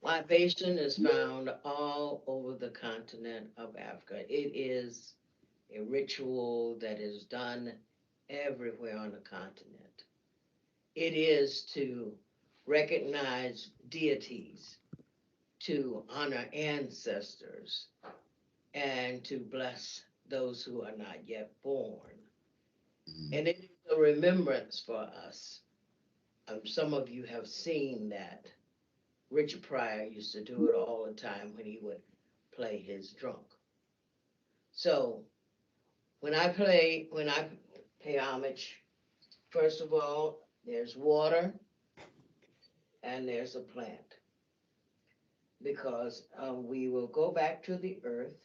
Libation is found all over the continent of Africa. It is a ritual that is done everywhere on the continent. It is to recognize deities, to honor ancestors, and to bless those who are not yet born. Mhm. And it is a remembrance for us. Some of you have seen that. Richard Pryor used to do it all the time when he would play his drunk. So when I pay homage, first of all, there's water and there's a plant because we will go back to the earth,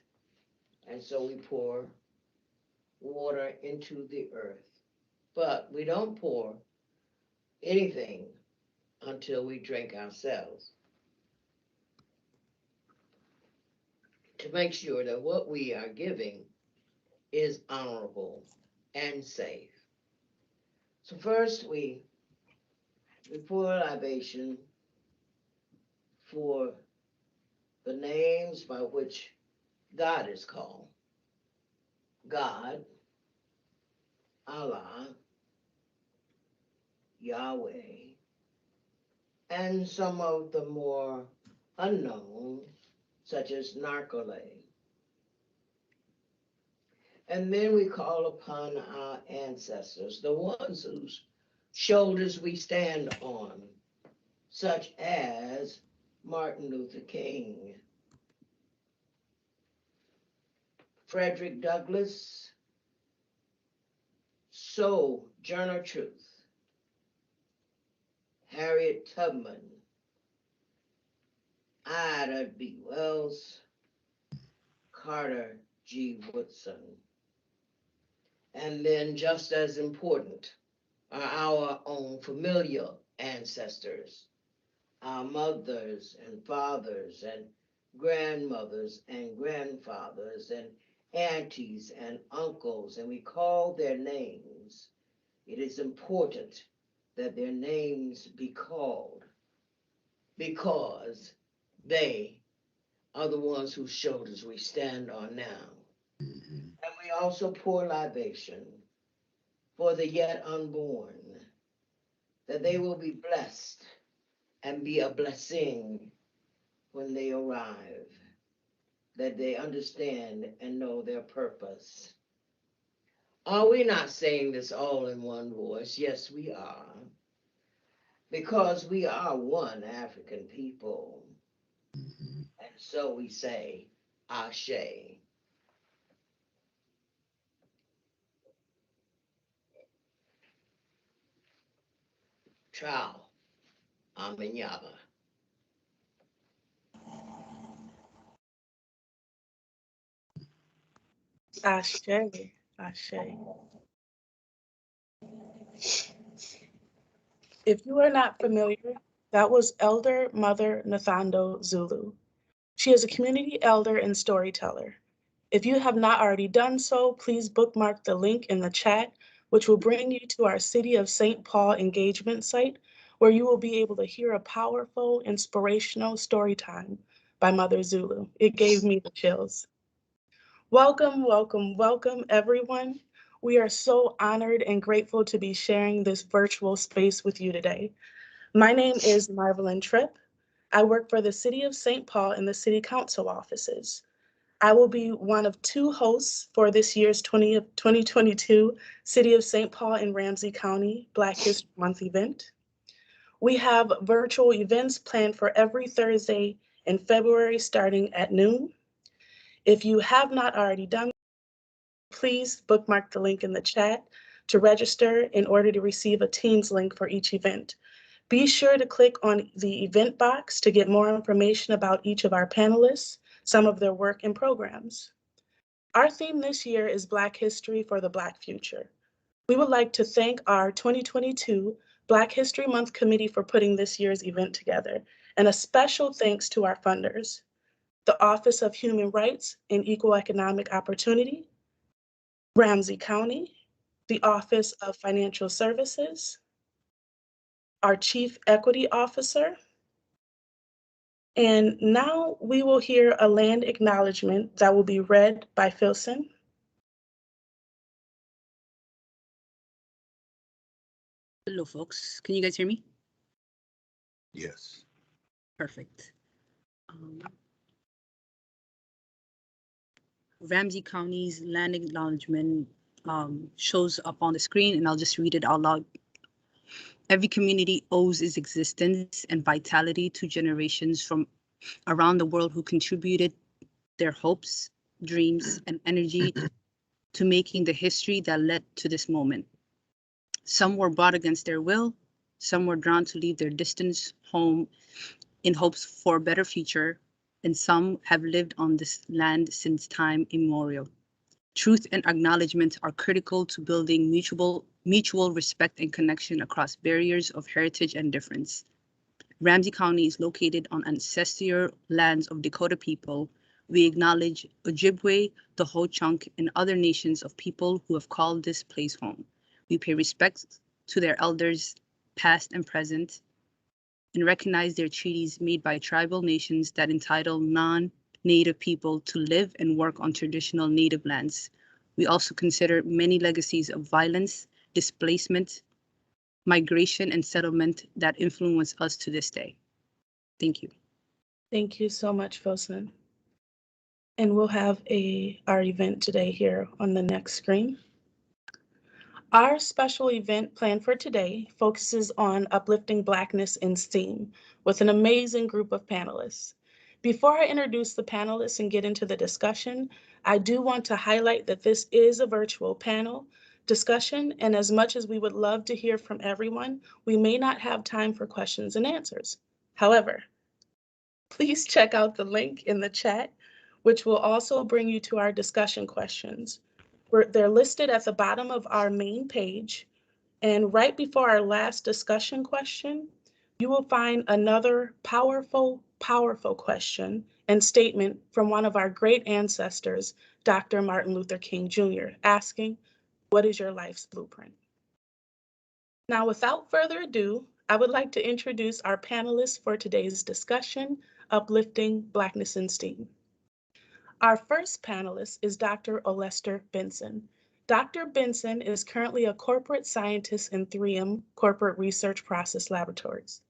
and so we pour water into the earth. But we don't pour anything until we drink ourselves to make sure that what we are giving is honorable and safe. So first we pour a libation for the names by which God is called. God, Allah, Yahweh, and some of the more unknown, such as Narkole. And then we call upon our ancestors, the ones whose shoulders we stand on, such as Martin Luther King, Frederick Douglass, Sojourner Truth, Harriet Tubman, Ida B. Wells, Carter G. Woodson. And then, just as important, are our own familial ancestors, our mothers and fathers and grandmothers and grandfathers and aunties and uncles, and we call their names. It is important that their names be called because they are the ones whose shoulders we stand on now. Mhm. And we also pour libation for the yet unborn, that they will be blessed and be a blessing when they arrive, that they understand and know their purpose. Are we not saying this all in one voice? Yes, we are, because we are one African people. Mhm. And so we say, Ashe, Trow, Amenyaba. Ashe, Ashe. If you are not familiar, that was Elder Mother Nathando Zulu. She is a community elder and storyteller. If you have not already done so, please bookmark the link in the chat, which will bring you to our City of St. Paul engagement site, where you will be able to hear a powerful, inspirational story time by Mother Zulu. It gave me the chills. Welcome, welcome, welcome, everyone. We are so honored and grateful to be sharing this virtual space with you today. My name is Marvelyn Tripp. I work for the City of St. Paul in the City Council offices. I will be one of two hosts for this year's 2022 City of St. Paul and Ramsey County Black History Month event. We have virtual events planned for every Thursday in February starting at noon. If you have not already done, please bookmark the link in the chat to register in order to receive a Teams link for each event. Be sure to click on the event box to get more information about each of our panelists, some of their work and programs. Our theme this year is Black History for the Black Future. We would like to thank our 2022 Black History Month Committee for putting this year's event together, and a special thanks to our funders, the Office of Human Rights and Equal Economic Opportunity, Ramsey County, the Office of Financial Services, our Chief Equity Officer, And now we will hear a land acknowledgement that will be read by Philson. Hello, folks. Can you guys hear me? Yes. Perfect. Ramsey County's land acknowledgement shows up on the screen, and I'll just read it out loud. Every community owes its existence and vitality to generations from around the world who contributed their hopes, dreams, and energy to making the history that led to this moment. Some were brought against their will, some were drawn to leave their distant home in hopes for a better future, and some have lived on this land since time immemorial. Truth and acknowledgement are critical to building mutual respect and connection across barriers of heritage and difference. Ramsey County is located on ancestral lands of Dakota people. We acknowledge Ojibwe, the Ho-Chunk, and other nations of people who have called this place home. We pay respect to their elders, past and present, and recognize their treaties made by tribal nations that entitle non-Native people to live and work on traditional Native lands. We also consider many legacies of violence, displacement, migration, and settlement that influence us to this day. Thank you. Thank you so much, Philson. And we'll have our event today here on the next screen. Our special event planned for today focuses on uplifting Blackness in STEAM with an amazing group of panelists. Before I introduce the panelists and get into the discussion, I do want to highlight that this is a virtual panel discussion, and as much as we would love to hear from everyone, we may not have time for questions and answers. However, please check out the link in the chat, which will also bring you to our discussion questions. They're listed at the bottom of our main page, and right before our last discussion question, you will find another powerful question and statement from one of our great ancestors, Dr. Martin Luther King Jr., asking, "What is your life's blueprint?" Now, without further ado, I would like to introduce our panelists for today's discussion, Uplifting Blackness in STEAM. Our first panelist is Dr. Olester Benson. Dr. Benson is currently a corporate scientist in 3M Corporate Research Process Laboratories.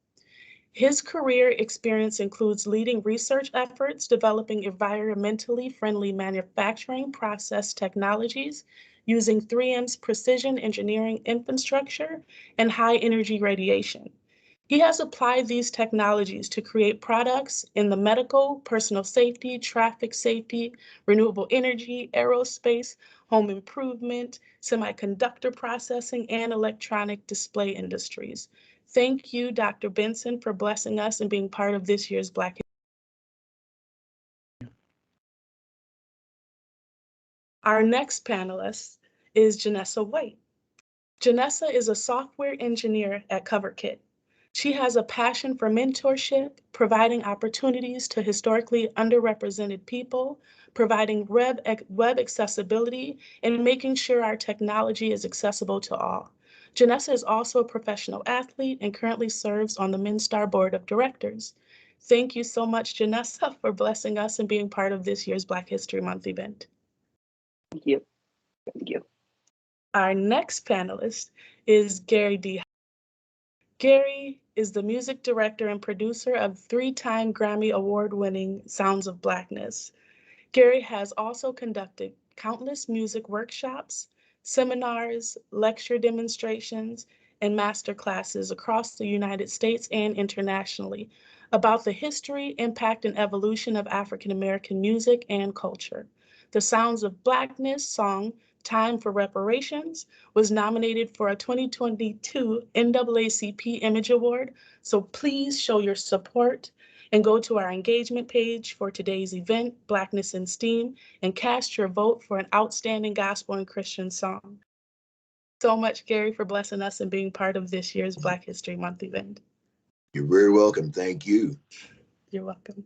His career experience includes leading research efforts, developing environmentally friendly manufacturing process technologies using 3M's precision engineering infrastructure and high energy radiation. He has applied these technologies to create products in the medical, personal safety, traffic safety, renewable energy, aerospace, home improvement, semiconductor processing, and electronic display industries. Thank you, Dr. Benson, for blessing us and being part of this year's Black History. Our next panelist is Janessa White. Janessa is a software engineer at CoverKit. She has a passion for mentorship, providing opportunities to historically underrepresented people, providing web accessibility, and making sure our technology is accessible to all. Janessa is also a professional athlete and currently serves on the MnSTAR Board of Directors. Thank you so much, Janessa, for blessing us and being part of this year's Black History Month event. Thank you. Thank you. Our next panelist is Gary D. Gary is the music director and producer of 3-time Grammy Award-winning Sounds of Blackness. Gary has also conducted countless music workshops, seminars, lecture demonstrations, and master classes across the United States and internationally about the history, impact, and evolution of African American music and culture. The Sounds of Blackness song, Time for Reparations, was nominated for a 2022 NAACP Image Award, so please show your support and go to our engagement page for today's event, Blackness in STEAM, and cast your vote for an outstanding gospel and Christian song. So much, Gary, for blessing us and being part of this year's Black History Month event. You're very welcome. Thank you. You're welcome.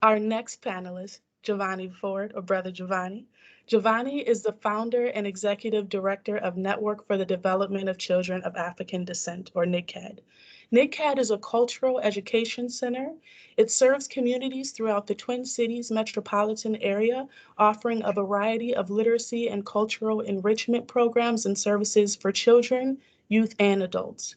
Our next panelist, Giovanni Ford, or Brother Giovanni. Giovanni is the founder and executive director of Network for the Development of Children of African Descent, or NICAD. NICAD is a cultural education center. It serves communities throughout the Twin Cities metropolitan area, offering a variety of literacy and cultural enrichment programs and services for children, youth, and adults.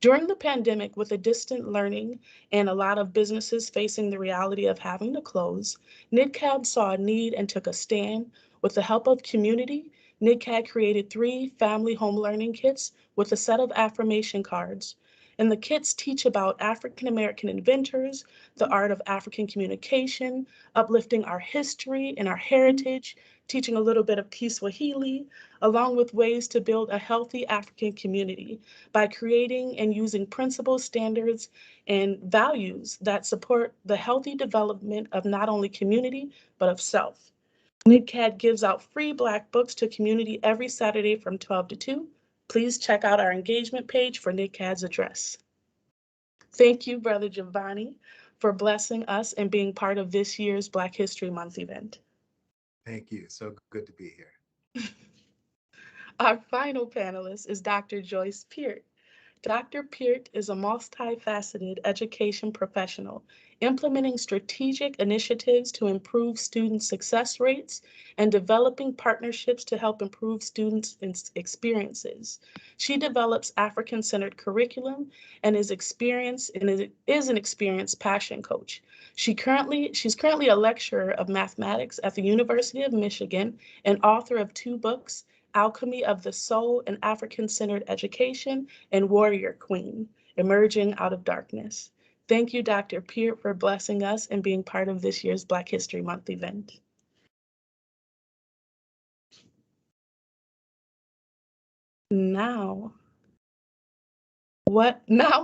During the pandemic, with a distant learning and a lot of businesses facing the reality of having to close, NICAD saw a need and took a stand. With the help of community, NICAD created 3 family home learning kits with a set of affirmation cards. And the kits teach about African American inventors, the art of African communication, uplifting our history and our heritage, teaching a little bit of Kiswahili, along with ways to build a healthy African community by creating and using principles, standards, and values that support the healthy development of not only community, but of self. NICAD gives out free Black books to community every Saturday from 12 to 2. Please check out our engagement page for NICAD's address. Thank you, Brother Giovanni, for blessing us and being part of this year's Black History Month event. Thank you. So good to be here. Our final panelist is Dr. Joyce Peart. Dr. Peart is a multifaceted education professional, implementing strategic initiatives to improve student success rates and developing partnerships to help improve students' experiences. She develops African-centered curriculum and is an experienced passion coach. She's currently a lecturer of mathematics at the University of Michigan and author of 2 books, Alchemy of the Soul and African-Centered Education, and Warrior Queen, Emerging Out of Darkness. Thank you, Dr. Peart, for blessing us and being part of this year's Black History Month event. Now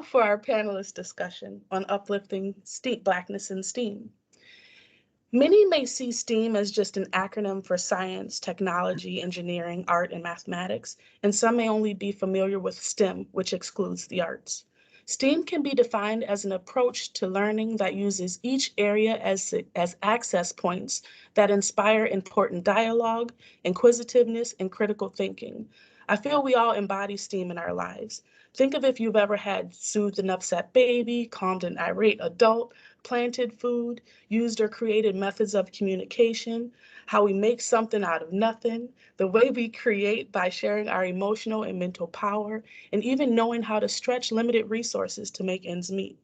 for our panelist discussion on uplifting Blackness in STEAM. Many may see STEAM as just an acronym for science, technology, engineering, art, and mathematics, and some may only be familiar with STEM, which excludes the arts. STEAM can be defined as an approach to learning that uses each area as access points that inspire important dialogue, inquisitiveness, and critical thinking. I feel we all embody STEAM in our lives. Think of if you've ever had soothed an upset baby, calmed an irate adult, planted food, used or created methods of communication, how we make something out of nothing, the way we create by sharing our emotional and mental power, and even knowing how to stretch limited resources to make ends meet.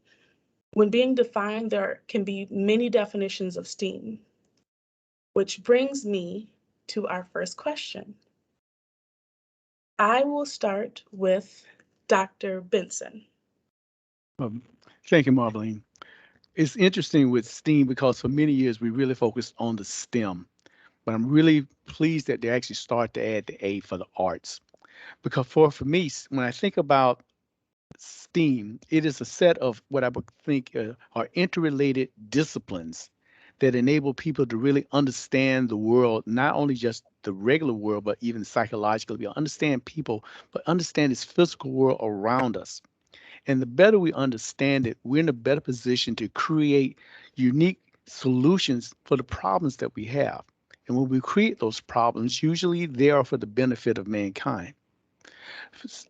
When being defined, there can be many definitions of STEAM, which brings me to our first question. I will start with Dr. Benson. Thank you, Marlene. It's interesting with STEAM because for many years we really focused on the STEM, but I'm really pleased that they actually start to add the A for the arts. Because for me, when I think about STEAM, it is a set of what I would think are interrelated disciplines that enable people to really understand the world, not only just the regular world, but even psychologically. Understand people, but understand this physical world around us. And the better we understand it, we're in a better position to create unique solutions for the problems that we have. And when we create those problems, usually they are for the benefit of mankind.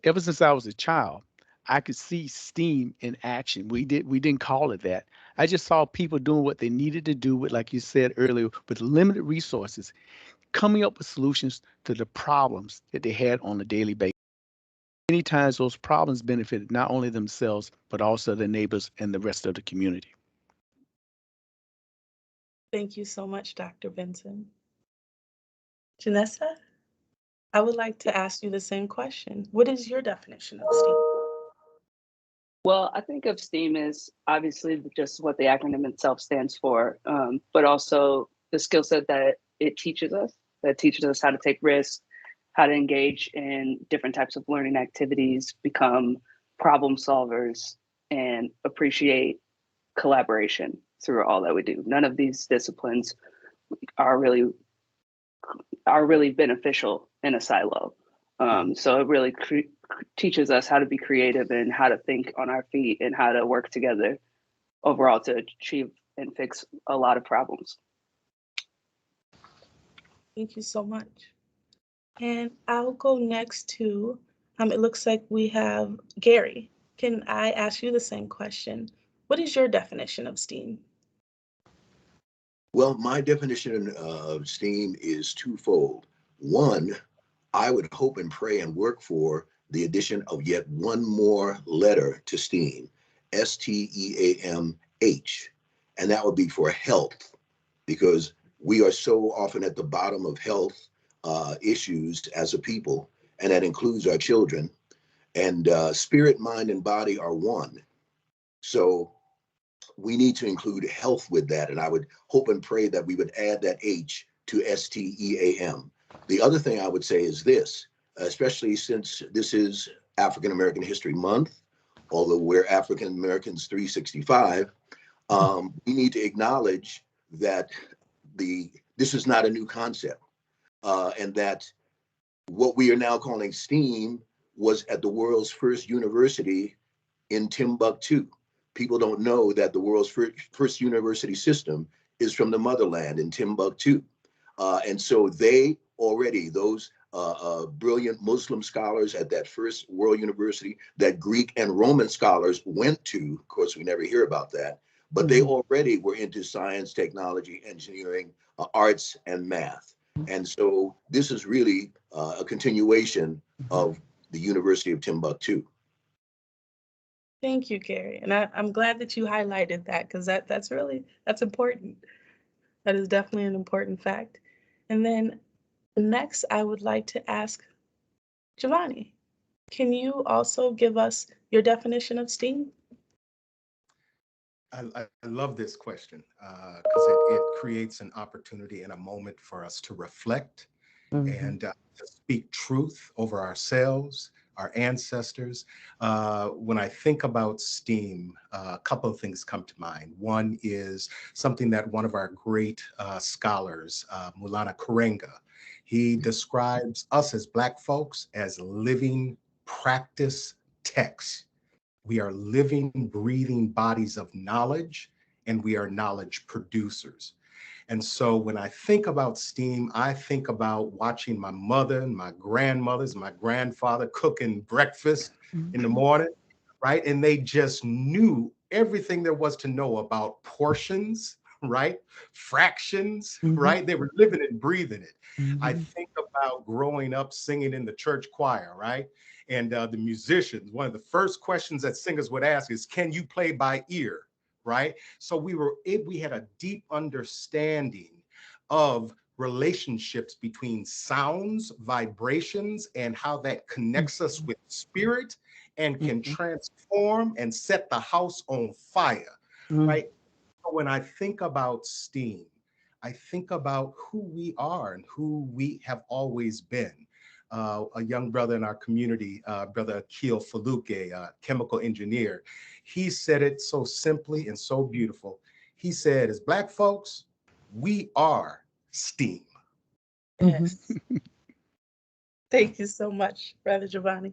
Ever since I was a child, I could see STEAM in action. We didn't call it that. I just saw people doing what they needed to do with, like you said earlier, with limited resources, coming up with solutions to the problems that they had on a daily basis. Many times those problems benefited not only themselves, but also their neighbors and the rest of the community. Thank you so much, Dr. Benson. Janessa, I would like to ask you the same question. What is your definition of STEAM? Well, I think of STEAM as obviously just what the acronym itself stands for, but also the skill set that it teaches us, how to take risks, how to engage in different types of learning activities, become problem solvers, and appreciate collaboration through all that we do. None of these disciplines are really beneficial in a silo. So it really teaches us how to be creative and how to think on our feet and how to work together overall to achieve and fix a lot of problems. Thank you so much. And I'll go next to, it looks like we have Gary. can I ask you the same question? What is your definition of STEAM? Well, my definition of STEAM is twofold. One, I would hope and pray and work for the addition of yet one more letter to STEAM, STEAMH, and that would be for health, because we are so often at the bottom of health issues as a people, and that includes our children. And spirit, mind, and body are one. So we need to include health with that. And I would hope and pray that we would add that H to STEAM. The other thing I would say is this, especially since this is African American History Month, although we're African Americans 365, we need to acknowledge that this is not a new concept, and that what we are now calling STEAM was at the world's first university in Timbuktu. People don't know that the world's first university system is from the motherland in Timbuktu. And so they already, those brilliant Muslim scholars at that first world university that Greek and Roman scholars went to, of course, we never hear about that, but they already were into science, technology, engineering, arts, and math. And so this is really a continuation of the University of Timbuktu. Thank you, Gary. And I'm glad that you highlighted that, because that's important. That is definitely an important fact. And then next, I would like to ask Giovanni, can you also give us your definition of STEAM? I love this question because it creates an opportunity and a moment for us to reflect and to speak truth over ourselves, our ancestors. When I think about STEAM, a couple of things come to mind. One is something that one of our great scholars, Maulana Karenga, he describes us as Black folks as living practice texts. We are living, breathing bodies of knowledge, and we are knowledge producers. And so when I think about STEAM, I think about watching my mother and my grandmothers, my grandfather cooking breakfast in the morning, right? And they just knew everything there was to know about portions, right? Fractions, right? They were living and breathing it. I think about growing up singing in the church choir, right? And the musicians, one of the first questions that singers would ask is, can you play by ear, right? So we had a deep understanding of relationships between sounds, vibrations, and how that connects us with spirit and can transform and set the house on fire, right? So when I think about STEAM, I think about who we are and who we have always been. A young brother in our community, Brother Akil Faluke, a chemical engineer, he said it so simply and so beautiful. He said, as Black folks, we are STEAM. Yes. Thank you so much, Brother Giovanni.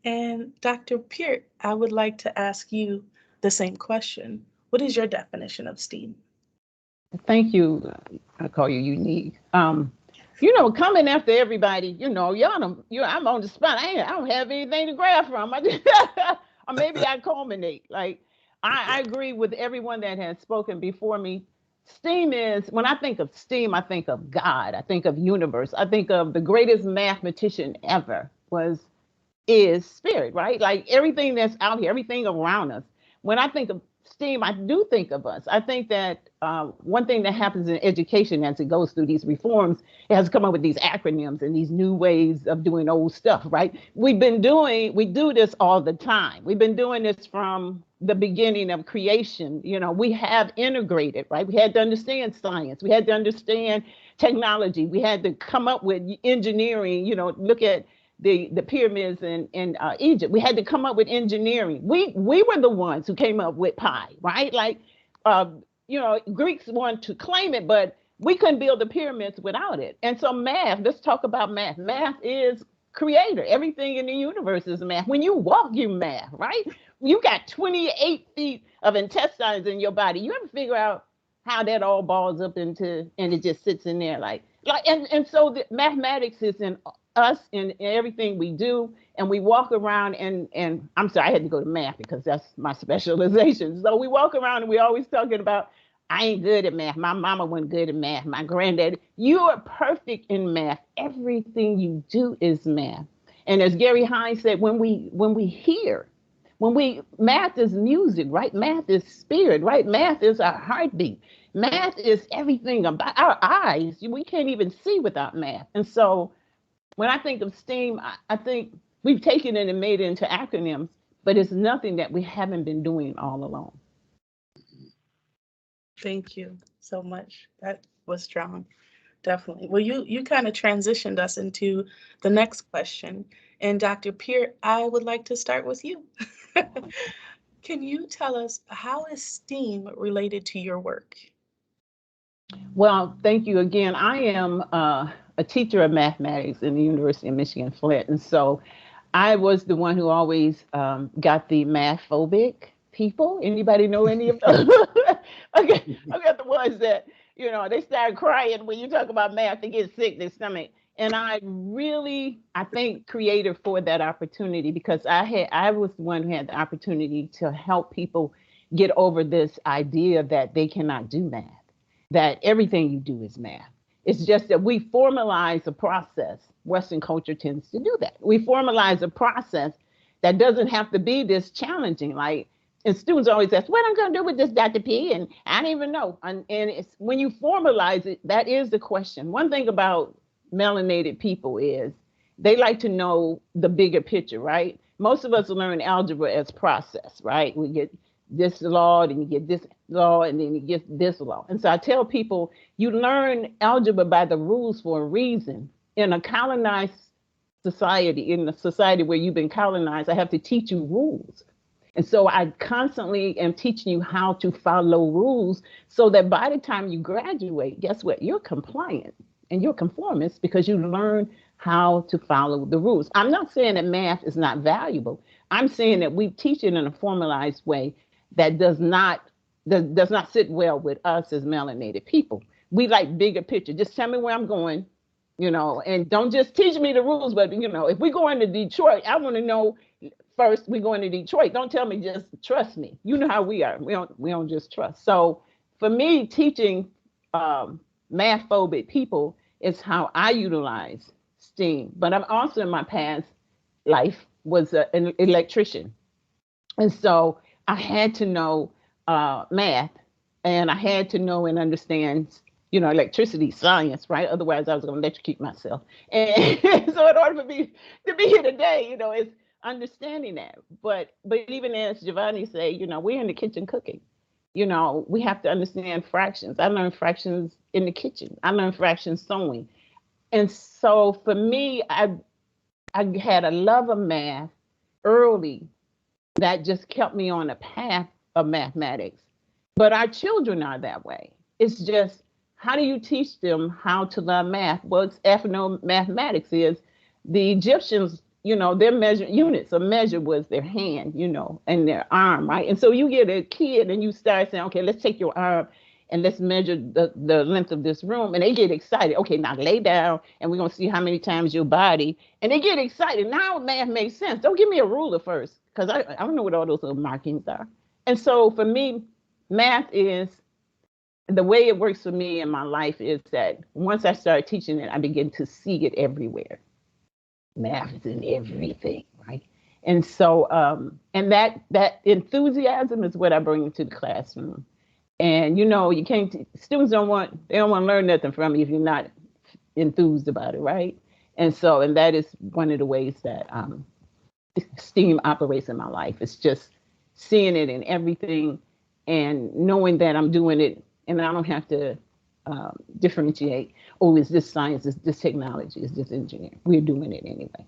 And Dr. Peart, I would like to ask you the same question. What is your definition of STEAM? Thank you. I call you unique. Coming after everybody, I'm on the spot. I don't have anything to grab from. Or maybe I culminate. Like, I agree with everyone that has spoken before me. STEAM is, when I think of STEAM, I think of God. I think of universe. I think of the greatest mathematician ever is spirit, right? Like everything that's out here, everything around us. When I think of STEAM, I do think of us. I think that one thing that happens in education as it goes through these reforms, it has come up with these acronyms and these new ways of doing old stuff, right? We do this all the time. We've been doing this from the beginning of creation. We have integrated, right? We had to understand science. We had to understand technology. We had to come up with engineering, look at the pyramids in Egypt. We had to come up with engineering. We were the ones who came up with pi, right? Like, Greeks want to claim it, but we couldn't build the pyramids without it. And so math, let's talk about math. Math is creator. Everything in the universe is math. When you walk, you math, right? You got 28 feet of intestines in your body. You ever figure out how that all balls up and it just sits in there? Like like, and so the mathematics is in us in everything we do, and we walk around and I'm sorry, I had to go to math because that's my specialization. So we walk around and we always talking about, I ain't good at math. My mama wasn't good at math. My granddaddy. You are perfect in math. Everything you do is math. And as Gary Hines said, when we hear, math is music, right? Math is spirit, right? Math is our heartbeat. Math is everything about our eyes. We can't even see without math. And so when I think of STEAM, I think we've taken it and made it into acronyms, but it's nothing that we haven't been doing all along. Thank you so much. That was strong, definitely. Well, you kind of transitioned us into the next question. And Dr. Peart, I would like to start with you. Can you tell us, how is STEAM related to your work? Well, thank you again. I am a teacher of mathematics in the University of Michigan, Flint. And so I was the one who always got the math phobic people. Anybody know any of those? Okay, I got the ones that, they start crying when you talk about math, they get sick, their stomach. And I thank Creator for that opportunity, because I was the one who had the opportunity to help people get over this idea that they cannot do math, that everything you do is math. It's just that we formalize a process. Western culture tends to do that. We formalize a process that doesn't have to be this challenging. And students always ask, what am I going to do with this, Dr. P? And I don't even know. And it's when you formalize it, that is the question. One thing about melanated people is they like to know the bigger picture, right? Most of us learn algebra as process, right? We get this law, then you get this law, and then you get this law. And so I tell people, you learn algebra by the rules for a reason. In a colonized society, in a society where you've been colonized, I have to teach you rules. And so I constantly am teaching you how to follow rules so that by the time you graduate, guess what? You're compliant and you're conformist because you learn how to follow the rules. I'm not saying that math is not valuable. I'm saying that we teach it in a formalized way that does not sit well with us as melanated people. We like bigger picture. Just tell me where I'm going, and don't just teach me the rules. But, if we go into Detroit, I want to know first we go into Detroit. Don't tell me, just trust me. You know how we are. We don't just trust. So for me, teaching math phobic people is how I utilize STEAM. But I'm also, in my past life, was an electrician. And so I had to know math, and I had to know and understand, electricity science, right? Otherwise, I was going to electrocute myself. And so in order for me to be here today, it's understanding that. But even as Giovanni say, we're in the kitchen cooking. We have to understand fractions. I learned fractions in the kitchen. I learned fractions sewing. And so for me, I had a love of math early that just kept me on a path of mathematics. But our children are that way. It's just, how do you teach them how to learn math? Well, it's ethnomathematics is the Egyptians, their measure units of measure was their hand, and their arm, right? And so you get a kid and you start saying, okay, let's take your arm and let's measure the length of this room. And they get excited. Okay, now lay down and we're going to see how many times your body. And they get excited. Now math makes sense. Don't give me a ruler first, because I don't know what all those little markings are. And so for me, math is, the way it works for me in my life is that once I start teaching it, I begin to see it everywhere. Math is in everything, right? And so, and that enthusiasm is what I bring into the classroom. And you can't. Students don't want to learn nothing from you if you're not enthused about it, right? And that is one of the ways that STEAM operates in my life. It's just seeing it in everything and knowing that I'm doing it, and I don't have to differentiate. Oh, is this science? Is this technology? Is this engineering? We're doing it anyway.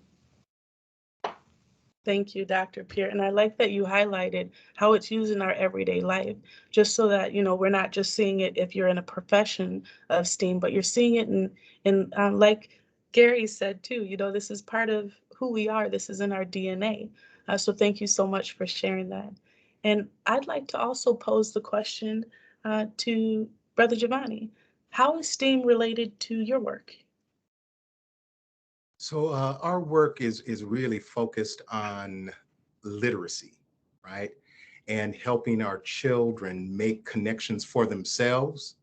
Thank you, Dr. Peart. And I like that you highlighted how it's used in our everyday life, just so that, we're not just seeing it if you're in a profession of STEAM, but you're seeing it in like Gary said too, this is part of who we are. This is in our DNA. So thank you so much for sharing that. And I'd like to also pose the question to Brother Giovanni. How is STEAM related to your work? So our work is really focused on literacy, right? And helping our children make connections for themselves,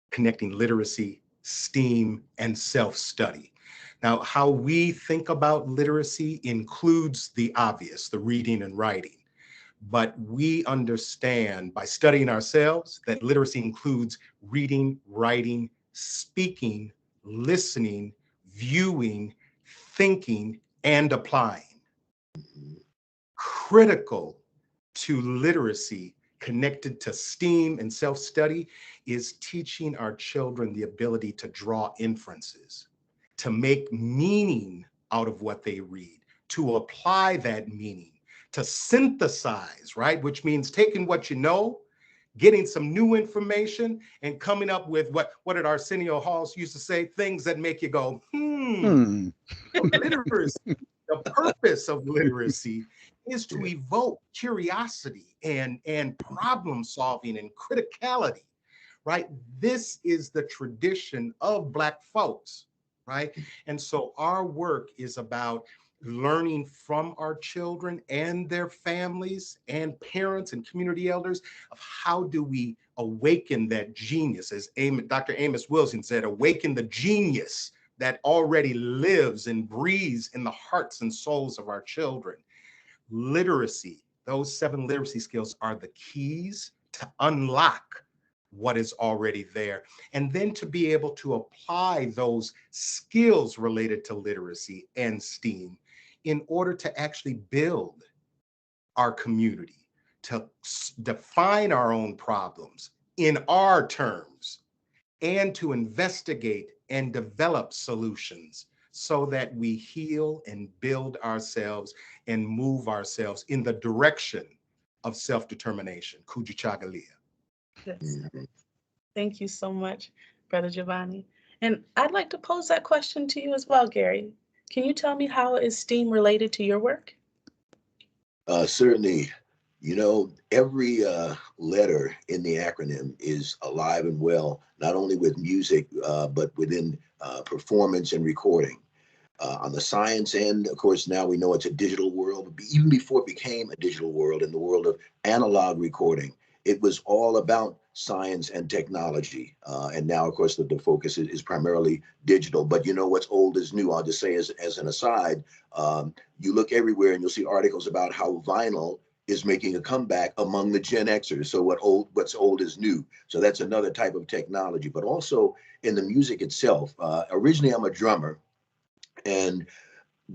connecting literacy, STEAM, and self-study. Now, how we think about literacy includes the obvious, the reading and writing. But we understand by studying ourselves that literacy includes reading, writing, speaking, listening, viewing, thinking, and applying. Critical to literacy connected to STEAM and self-study is teaching our children the ability to draw inferences, to make meaning out of what they read, to apply that meaning, to synthesize, right? Which means taking what you know, getting some new information, and coming up with what did Arsenio Hall used to say? Things that make you go, Literacy, the purpose of literacy is to evoke curiosity and problem solving and criticality, right? This is the tradition of Black folks, right? And so our work is about learning from our children and their families and parents and community elders of how do we awaken that genius, as Dr. Amos Wilson said, awaken the genius that already lives and breathes in the hearts and souls of our children. Literacy, those 7 literacy skills are the keys to unlock what is already there. And then to be able to apply those skills related to literacy and STEAM in order to actually build our community, to define our own problems in our terms, and to investigate and develop solutions so that we heal and build ourselves and move ourselves in the direction of self-determination. Kujichagulia. Yes. Thank you so much, Brother Giovanni. And I'd like to pose that question to you as well, Gary. Can you tell me how is STEAM related to your work? Certainly. You know, every letter in the acronym is alive and well, not only with music, but within performance and recording. On the science end, of course, now we know it's a digital world. But even before it became a digital world, in the world of analog recording, it was all about science and technology. And now, of course, the focus is primarily digital. But you know, what's old is new. I'll just say as an aside, you look everywhere and you'll see articles about how vinyl is making a comeback among the Gen Xers. So what's old is new. So that's another type of technology. But also in the music itself, originally I'm a drummer, and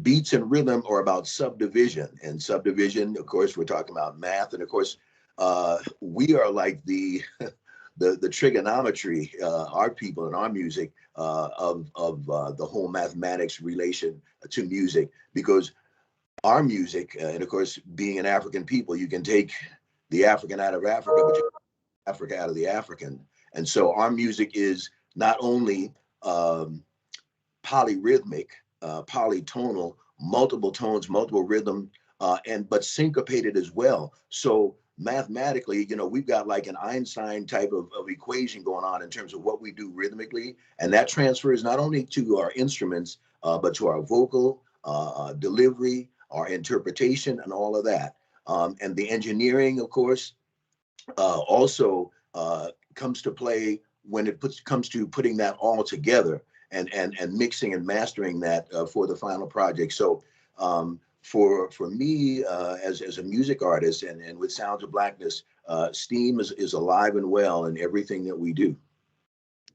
beats and rhythm are about subdivision. And subdivision, of course, we're talking about math. And of course, we are like the trigonometry, our people and our music of the whole mathematics relation to music, because our music, and of course, being an African people, you can take the African out of Africa, but you take Africa out of the African. And so our music is not only polyrhythmic, polytonal, multiple tones, multiple rhythm, but syncopated as well. So mathematically, you know, we've got like an Einstein type of equation going on in terms of what we do rhythmically. And that transfers not only to our instruments, but to our vocal delivery, our interpretation, and all of that. And the engineering, of course, also comes to play when it comes to putting that all together and mixing and mastering that for the final project. So for me as a music artist and with Sounds of Blackness, STEAM is alive and well in everything that we do.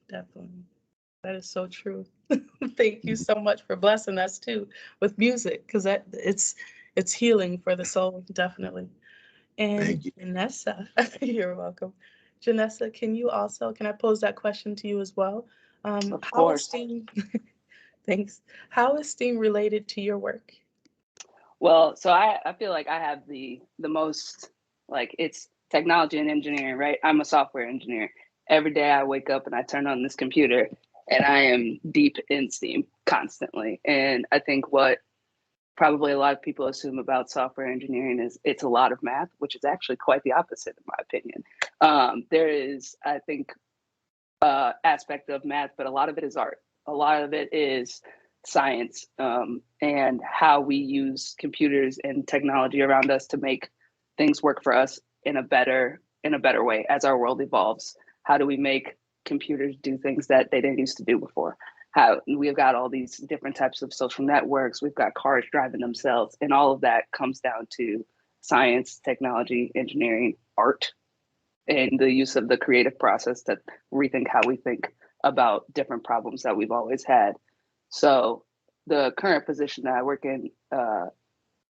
Definitely. That is so true. Thank you so much for blessing us too with music, because it's healing for the soul, definitely. And Thank you. Janessa, you're welcome. Janessa, can I pose that question to you as well? Of course. Thanks. How is STEAM related to your work? Well, so I feel like I have the most, like, it's technology and engineering, right? I'm a software engineer. Every day I wake up and I turn on this computer and I am deep in STEAM constantly. And I think what probably a lot of people assume about software engineering is it's a lot of math, which is actually quite the opposite, in my opinion. There is, I think, aspect of math, but a lot of it is art. A lot of it is science, and how we use computers and technology around us to make things work for us in a better way as our world evolves. How do we make computers do things that they didn't used to do before? How we've got all these different types of social networks, we've got cars driving themselves, and all of that comes down to science, technology, engineering, art, and the use of the creative process to rethink how we think about different problems that we've always had. So the current position that I work in,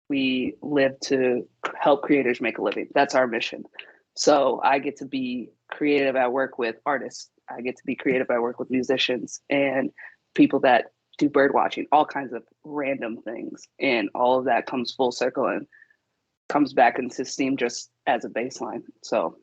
we live to help creators make a living. That's our mission. So I get to be creative at work with artists. I get to be creative at work with musicians and people that do bird watching, all kinds of random things. And all of that comes full circle and comes back into STEAM just as a baseline. So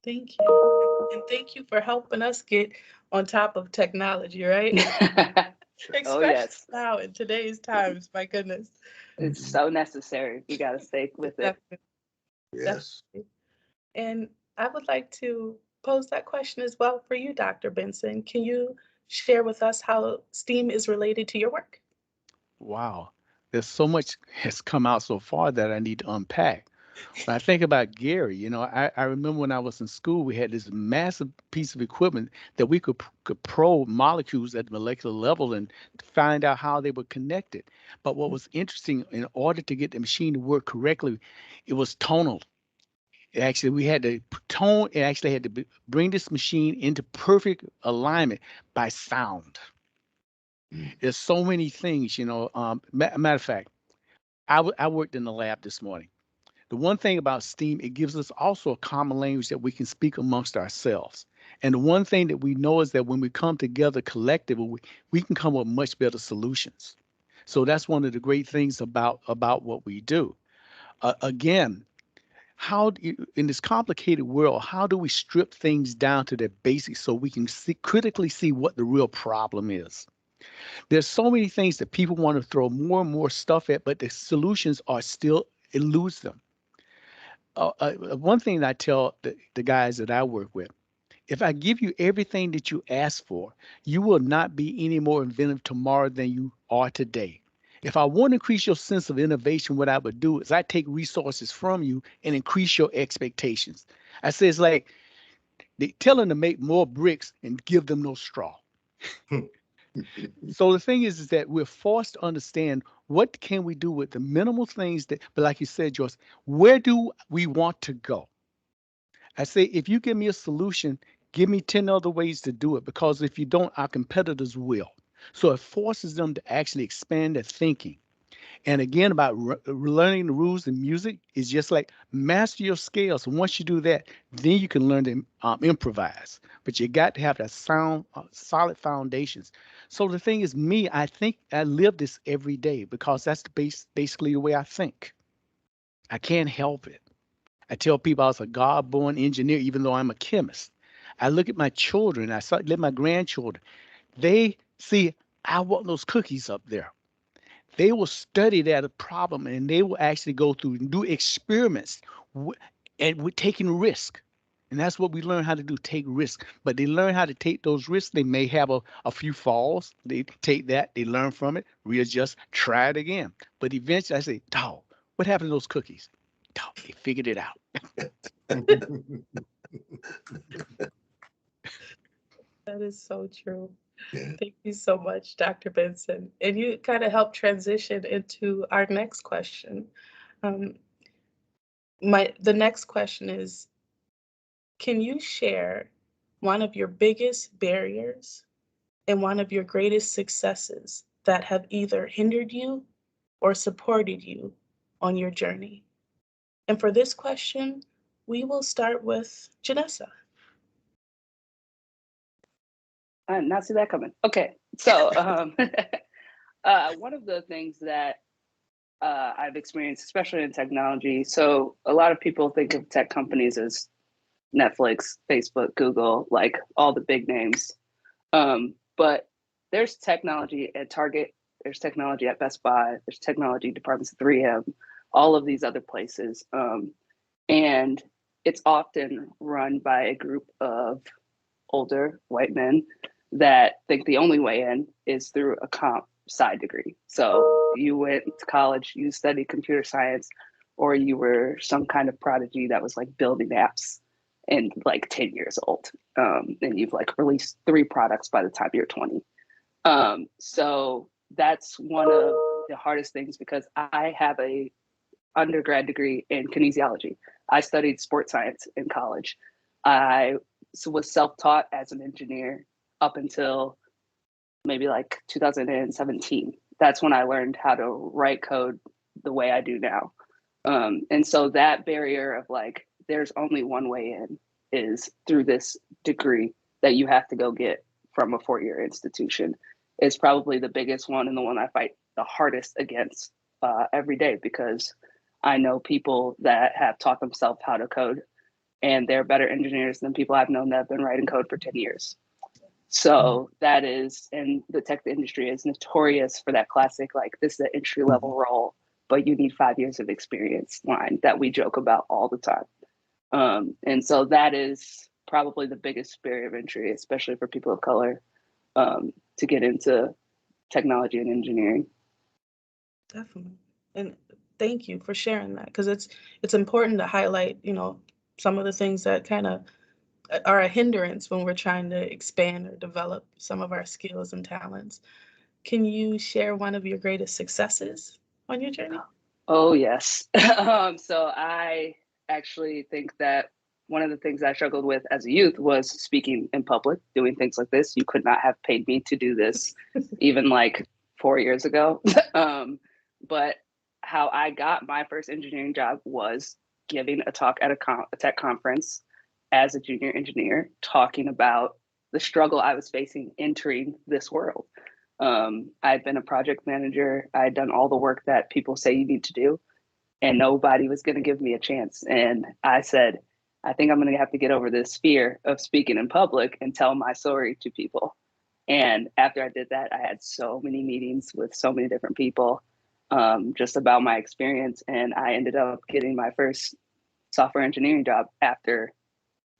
Thank you. And thank you for helping us get on top of technology, right? oh Especially yes, now in today's times, my goodness. it's so necessary. We got to stay with it. Definitely. Yes. And I would like to pose that question as well for you, Dr. Benson. Can you share with us how STEAM is related to your work? Wow. There's so much has come out so far that I need to unpack. When I think about Gary, I remember when I was in school, we had this massive piece of equipment that we could probe molecules at the molecular level and find out how they were connected. But what was interesting, in order to get the machine to work correctly, it was tonal. Actually, we had to tone, it actually had to bring this machine into perfect alignment by sound. There's so many things, matter of fact, I worked in the lab this morning. The one thing about STEAM, it gives us also a common language that we can speak amongst ourselves. And the one thing that we know is that when we come together collectively, we can come up with much better solutions. So that's one of the great things about what we do. Again, in this complicated world, how do we strip things down to their basics so we can critically see what the real problem is? There's so many things that people want to throw more and more stuff at, but the solutions are still eludes them. One thing that I tell the guys that I work with, if I give you everything that you ask for, you will not be any more inventive tomorrow than you are today. If I want to increase your sense of innovation, what I would do is I take resources from you and increase your expectations. I say it's like they tell them to make more bricks and give them no straw. So the thing is that we're forced to understand what can we do with the minimal things but like you said, Joyce, where do we want to go? I say, if you give me a solution, give me 10 other ways to do it, because if you don't, our competitors will. So it forces them to actually expand their thinking. And again, about learning the rules in music is just like master your scales. And once you do that, then you can learn to improvise. But you got to have that solid foundations. So the thing is, I think I live this every day because that's basically the way I think. I can't help it. I tell people I was a God-born engineer, even though I'm a chemist. I look at my children, I look at my grandchildren. They see, I want those cookies up there. They will study that problem and they will actually go through and do experiments and with taking risk. And that's what we learn how to do, take risk. But they learn how to take those risks. They may have a few falls. They take that, they learn from it, readjust, try it again. But eventually I say, dog, what happened to those cookies? Dog, they figured it out. That is so true. Yeah. Thank you so much, Dr. Benson. And you kind of helped transition into our next question. The next question is, can you share one of your biggest barriers and one of your greatest successes that have either hindered you or supported you on your journey? And for this question, we will start with Janessa. I did not see that coming. Okay, so one of the things that I've experienced, especially in technology, so a lot of people think of tech companies as Netflix, Facebook, Google, like all the big names. But there's technology at Target, there's technology at Best Buy, there's technology departments at 3M, all of these other places. And it's often run by a group of older white men that think the only way in is through a comp sci degree. So you went to college, you studied computer science, or you were some kind of prodigy that was like building apps and like 10 years old. And you've like released 3 products by the time you're 20. So that's one of the hardest things, because I have a undergrad degree in kinesiology. I studied sports science in college. I was self-taught as an engineer up until maybe like 2017. That's when I learned how to write code the way I do now. And so that barrier of like, there's only one way in is through this degree that you have to go get from a 4-year institution is probably the biggest one, and the one I fight the hardest against every day, because I know people that have taught themselves how to code and they're better engineers than people I've known that have been writing code for 10 years. So that is, and the tech industry is notorious for that classic, like, this is an entry level role, but you need 5 years of experience line that we joke about all the time. And so that is probably the biggest barrier of entry, especially for people of color, to get into technology and engineering. Definitely. And thank you for sharing that, because it's important to highlight, some of the things that kind of are a hindrance when we're trying to expand or develop some of our skills and talents. Can you share one of your greatest successes on your journey? Oh, yes. So I actually think that one of the things I struggled with as a youth was speaking in public, doing things like this. You could not have paid me to do this even like 4 years ago. But how I got my first engineering job was giving a talk at a tech conference as a junior engineer, talking about the struggle I was facing entering this world. I'd been a project manager. I'd done all the work that people say you need to do, and nobody was going to give me a chance. And I said, I think I'm going to have to get over this fear of speaking in public and tell my story to people. And after I did that, I had so many meetings with so many different people just about my experience. And I ended up getting my first software engineering job after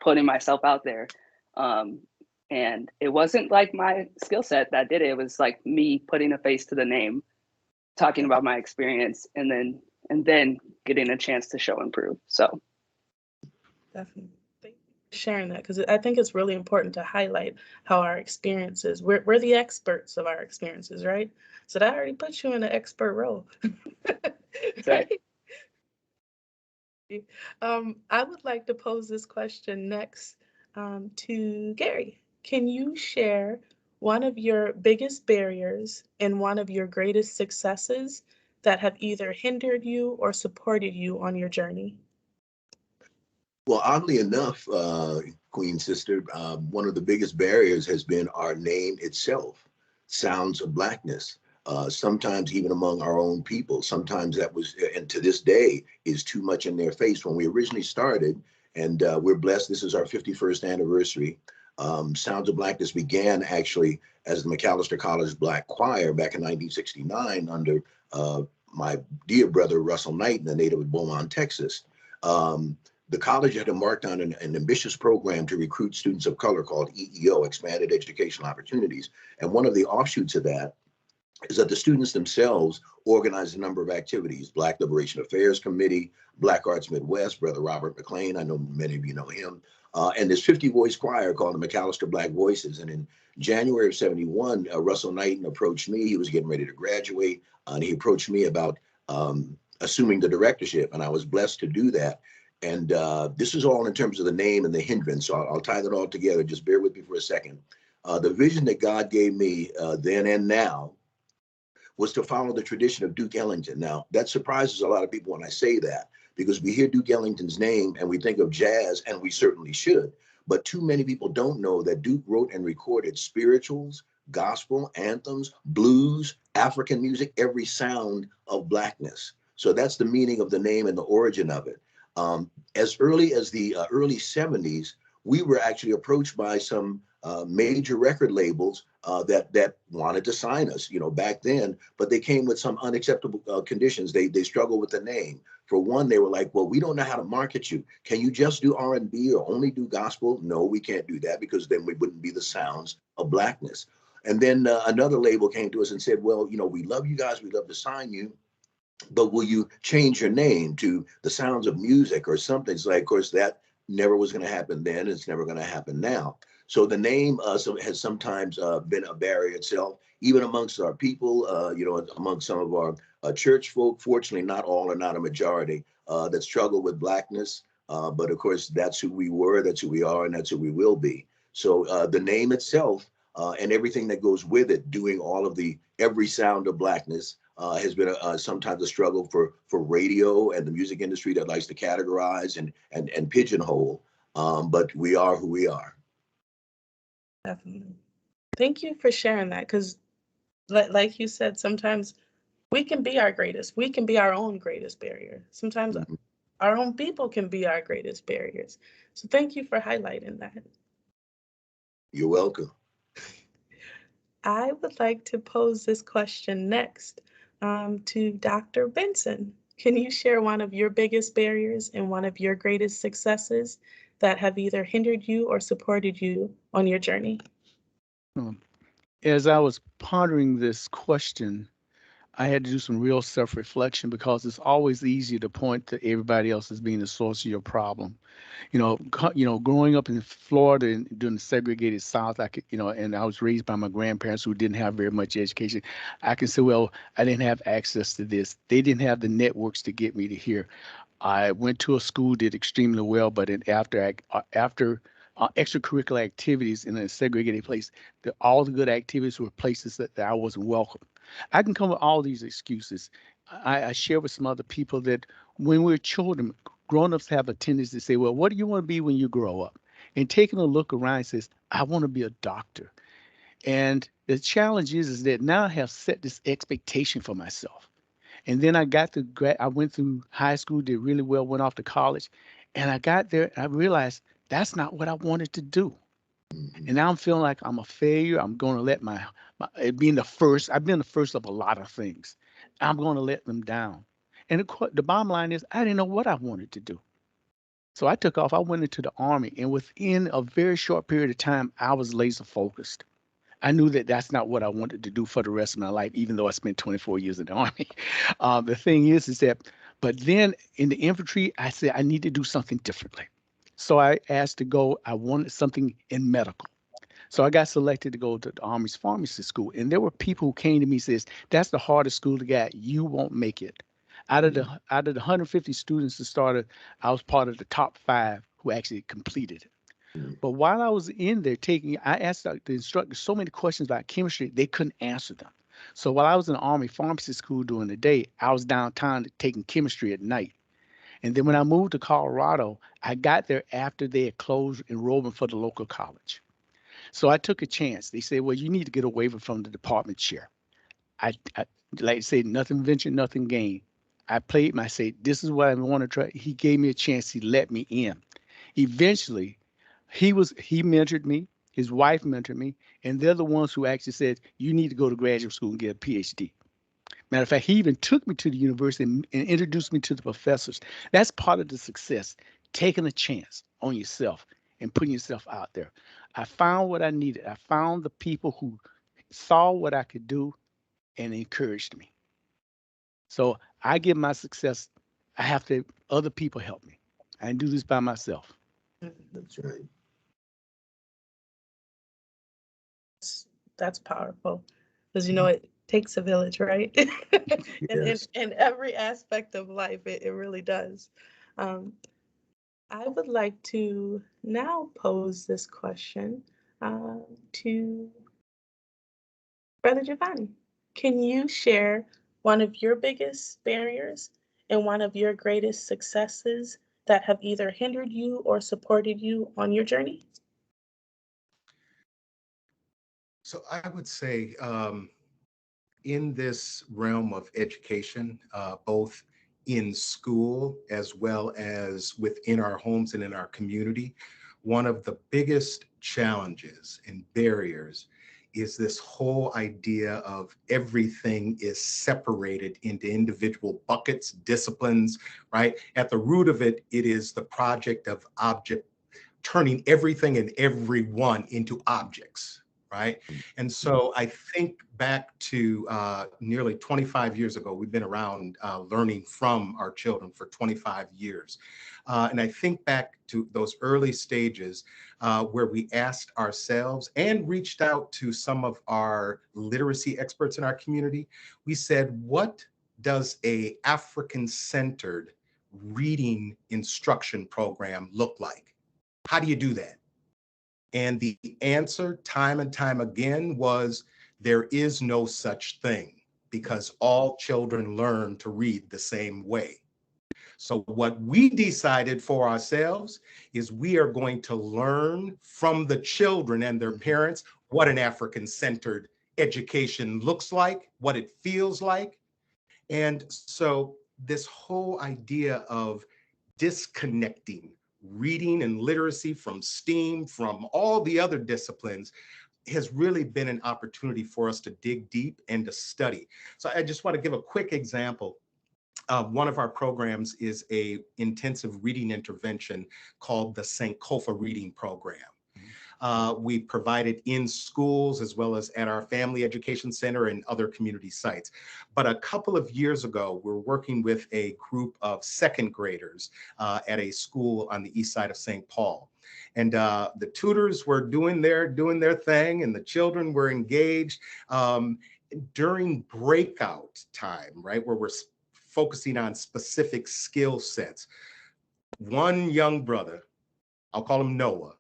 putting myself out there. And it wasn't like my skill set that did it. It was like me putting a face to the name, talking about my experience, and then getting a chance to show and prove. So definitely. Thank you for sharing that, because I think it's really important to highlight how our experiences, we're the experts of our experiences, right? So that already puts you in an expert role. right. I would like to pose this question next to Gary. Can you share one of your biggest barriers and one of your greatest successes that have either hindered you or supported you on your journey? Well, oddly enough, Queen Sister, one of the biggest barriers has been our name itself, Sounds of Blackness. Sometimes even among our own people, sometimes that was, and to this day, is too much in their face. When we originally started, and we're blessed, this is our 51st anniversary. Sounds of Blackness began actually as the Macalester College Black Choir back in 1969 under my dear brother, Russell Knight, a native of Beaumont, Texas. The college had embarked on an ambitious program to recruit students of color called EEO, Expanded Educational Opportunities. And one of the offshoots of that is that the students themselves organized a number of activities: Black Liberation Affairs Committee, Black Arts Midwest, Brother Robert McLean, I know many of you know him, and this 50-voice choir called the Macalester Black Voices. And in January of '71, Russell Knighton approached me. He was getting ready to graduate, and he approached me about assuming the directorship, and I was blessed to do that. And this is all in terms of the name and the hindrance. So I'll tie that all together. Just bear with me for a second. The vision that God gave me then and now was to follow the tradition of Duke Ellington. Now, that surprises a lot of people when I say that, because we hear Duke Ellington's name and we think of jazz, and we certainly should. But too many people don't know that Duke wrote and recorded spirituals, gospel, anthems, blues, African music, every sound of Blackness. So that's the meaning of the name and the origin of it. As early as the early 70s, we were actually approached by some major record labels that wanted to sign us, back then, but they came with some unacceptable conditions. They struggled with the name. For one, they were like, well, we don't know how to market you. Can you just do R&B or only do gospel? No, we can't do that, because then we wouldn't be the sounds of Blackness. And then another label came to us and said, well, we love you guys. We'd love to sign you, but will you change your name to the Sounds of Music or something? It's like, of course, that never was going to happen then. It's never going to happen now. So the name has sometimes been a barrier itself, even amongst our people, amongst some of our church folk. Fortunately, not all or not a majority that struggle with Blackness. But of course, that's who we were, that's who we are, and that's who we will be. So the name itself and everything that goes with it, doing all of every sound of Blackness, has been sometimes a struggle for radio and the music industry that likes to categorize and pigeonhole. But we are who we are. Definitely. Thank you for sharing that, because like you said, sometimes we can be our greatest. We can be our own greatest barrier. Sometimes our own people can be our greatest barriers. So thank you for highlighting that. You're welcome. I would like to pose this question next to Dr. Benson. Can you share one of your biggest barriers and one of your greatest successes that have either hindered you or supported you on your journey? As I was pondering this question, I had to do some real self-reflection, because it's always easy to point to everybody else as being the source of your problem. Growing up in Florida and during the segregated South, and I was raised by my grandparents who didn't have very much education. I can say, well, I didn't have access to this. They didn't have the networks to get me to here. I went to a school, did extremely well, but after extracurricular activities in a segregated place, all the good activities were places that I wasn't welcome. I can come with all these excuses. I share with some other people that when we're children, grown-ups have a tendency to say, well, what do you want to be when you grow up? And taking a look around says, I want to be a doctor. And the challenge is that now I have set this expectation for myself. And then I went through high school, did really well, went off to college. And I got there and I realized that's not what I wanted to do. And now I'm feeling like I'm a failure. I'm going to let I've been the first of a lot of things. I'm going to let them down. And the bottom line is, I didn't know what I wanted to do. So I took off. I went into the Army, and within a very short period of time, I was laser focused. I knew that that's not what I wanted to do for the rest of my life, even though I spent 24 years in the Army. The thing is that, but then in the infantry, I said I need to do something differently. So I asked to go. I wanted something in medical. So I got selected to go to the Army's pharmacy school. And there were people who came to me and says, that's the hardest school to get. You won't make it. Out of the 150 students that started, I was part of the top 5 who actually completed it. But while I was in there I asked the instructor so many questions about chemistry, they couldn't answer them. So while I was in the Army pharmacy school during the day, I was downtown taking chemistry at night. And then when I moved to Colorado, I got there after they had closed enrollment for the local college. So I took a chance. They said, well, you need to get a waiver from the department chair. I like I said, nothing ventured, nothing gained. I played I said, this is what I want to try. He gave me a chance. He let me in. Eventually, he mentored me. His wife mentored me. And they're the ones who actually said, you need to go to graduate school and get a PhD. Matter of fact, he even took me to the university and introduced me to the professors. That's part of the success, taking a chance on yourself and putting yourself out there. I found what I needed. I found the people who saw what I could do and encouraged me. So I get my success. I have to, other people help me. I didn't do this by myself. That's right. That's powerful, because it takes a village, right? Yes. in every aspect of life, it really does. I would like to now pose this question to Brother Giovanni. Can you share one of your biggest barriers and one of your greatest successes that have either hindered you or supported you on your journey? So I would say in this realm of education, both in school as well as within our homes and in our community, one of the biggest challenges and barriers is this whole idea of everything is separated into individual buckets, disciplines, right? At the root of it, it is the project of object, turning everything and everyone into objects, right? And so I think back to nearly 25 years ago, we've been around learning from our children for 25 years. And I think back to those early stages where we asked ourselves and reached out to some of our literacy experts in our community. We said, what does a African-centered reading instruction program look like? How do you do that? And the answer time and time again was, there is no such thing, because all children learn to read the same way. So what we decided for ourselves is we are going to learn from the children and their parents what an African-centered education looks like, what it feels like. And so this whole idea of disconnecting reading and literacy from STEAM, from all the other disciplines, has really been an opportunity for us to dig deep and to study. So I just want to give a quick example. One of our programs is a intensive reading intervention called the Sankofa Reading Program. We provide it in schools as well as at our family education center and other community sites. But a couple of years ago, we were working with a group of second graders at a school on the east side of St. Paul. And the tutors were doing their thing, and the children were engaged during breakout time, right, where we're focusing on specific skill sets. One young brother, I'll call him Noah,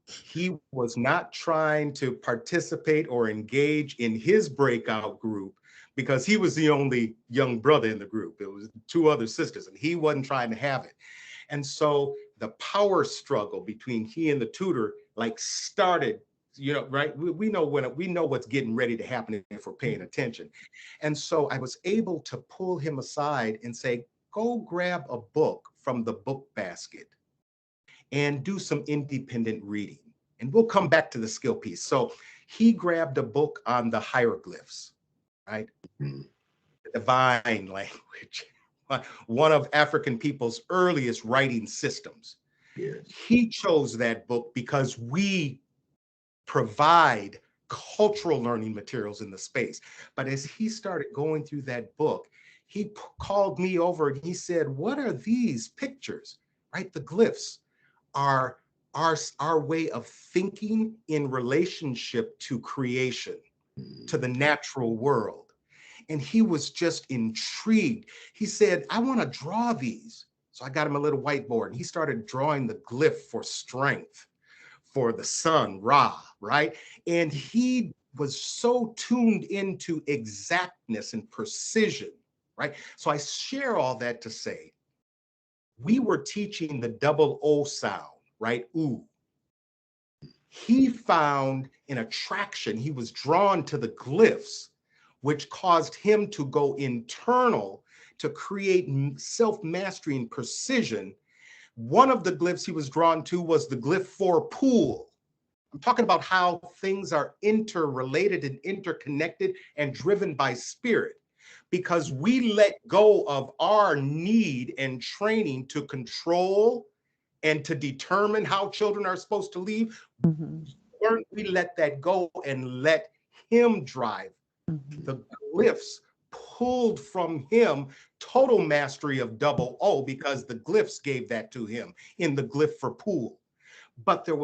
he was not trying to participate or engage in his breakout group because he was the only young brother in the group. It was two other sisters, and he wasn't trying to have it. And so the power struggle between he and the tutor started, right? We know what's getting ready to happen if we're paying attention. And so I was able to pull him aside and say, go grab a book from the book basket and do some independent reading. And we'll come back to the skill piece. So he grabbed a book on the hieroglyphs, right? The divine language, one of African people's earliest writing systems. Yes. He chose that book because we provide cultural learning materials in the space. But as he started going through that book, he called me over and he said, what are these pictures, right? The glyphs are our way of thinking in relationship to creation, to the natural world. And he was just intrigued. He said, I want to draw these. So I got him a little whiteboard, and he started drawing the glyph for strength, for the sun, Ra, right? And he was so tuned into exactness and precision, right? So I share all that to say, we were teaching the double O sound, right? Ooh. He found an attraction. He was drawn to the glyphs, which caused him to go internal to create self-mastery and precision. One of the glyphs he was drawn to was the glyph for pool. I'm talking about how things are interrelated and interconnected and driven by spirit, because we let go of our need and training to control and to determine how children are supposed to leave. We let that go and let him drive. The glyphs pulled from him total mastery of double O, because the glyphs gave that to him in the glyph for pool. But the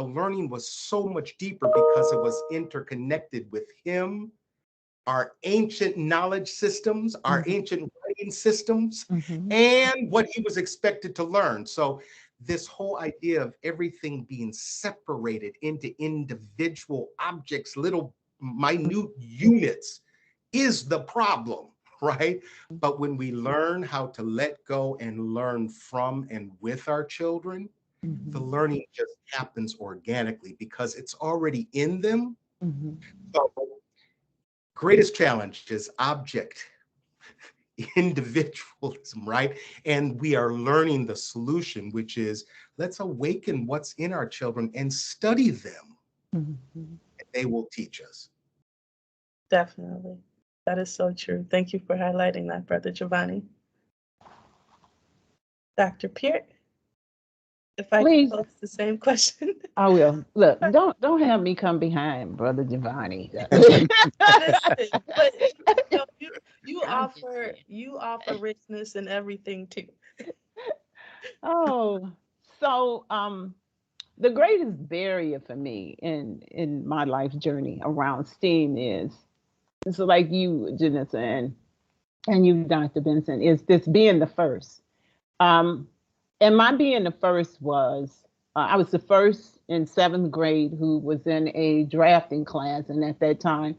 learning was so much deeper because it was interconnected with him, our ancient knowledge systems, our ancient writing systems, and what he was expected to learn. So this whole idea of everything being separated into individual objects, little minute units, is the problem, right? But when we learn how to let go and learn from and with our children, the learning just happens organically because it's already in them. So, greatest challenge is object individualism, right? And we are learning the solution, which is let's awaken what's in our children and study them. Mhm. They will teach us. Definitely. That is so true. Thank you for highlighting that, Brother Giovanni. Dr. Peart, if I could Please, pose the same question. I will. Look, don't have me come behind Brother Giovanni. Listen, but you know, I'm just saying. you offer richness in everything too. Oh, so the greatest barrier for me in my life journey around STEAM is so like you, Janessa, and you, Dr. Benson, is this being the first. Um, and my being the first was I was the first in 7th grade who was in a drafting class, and at that time,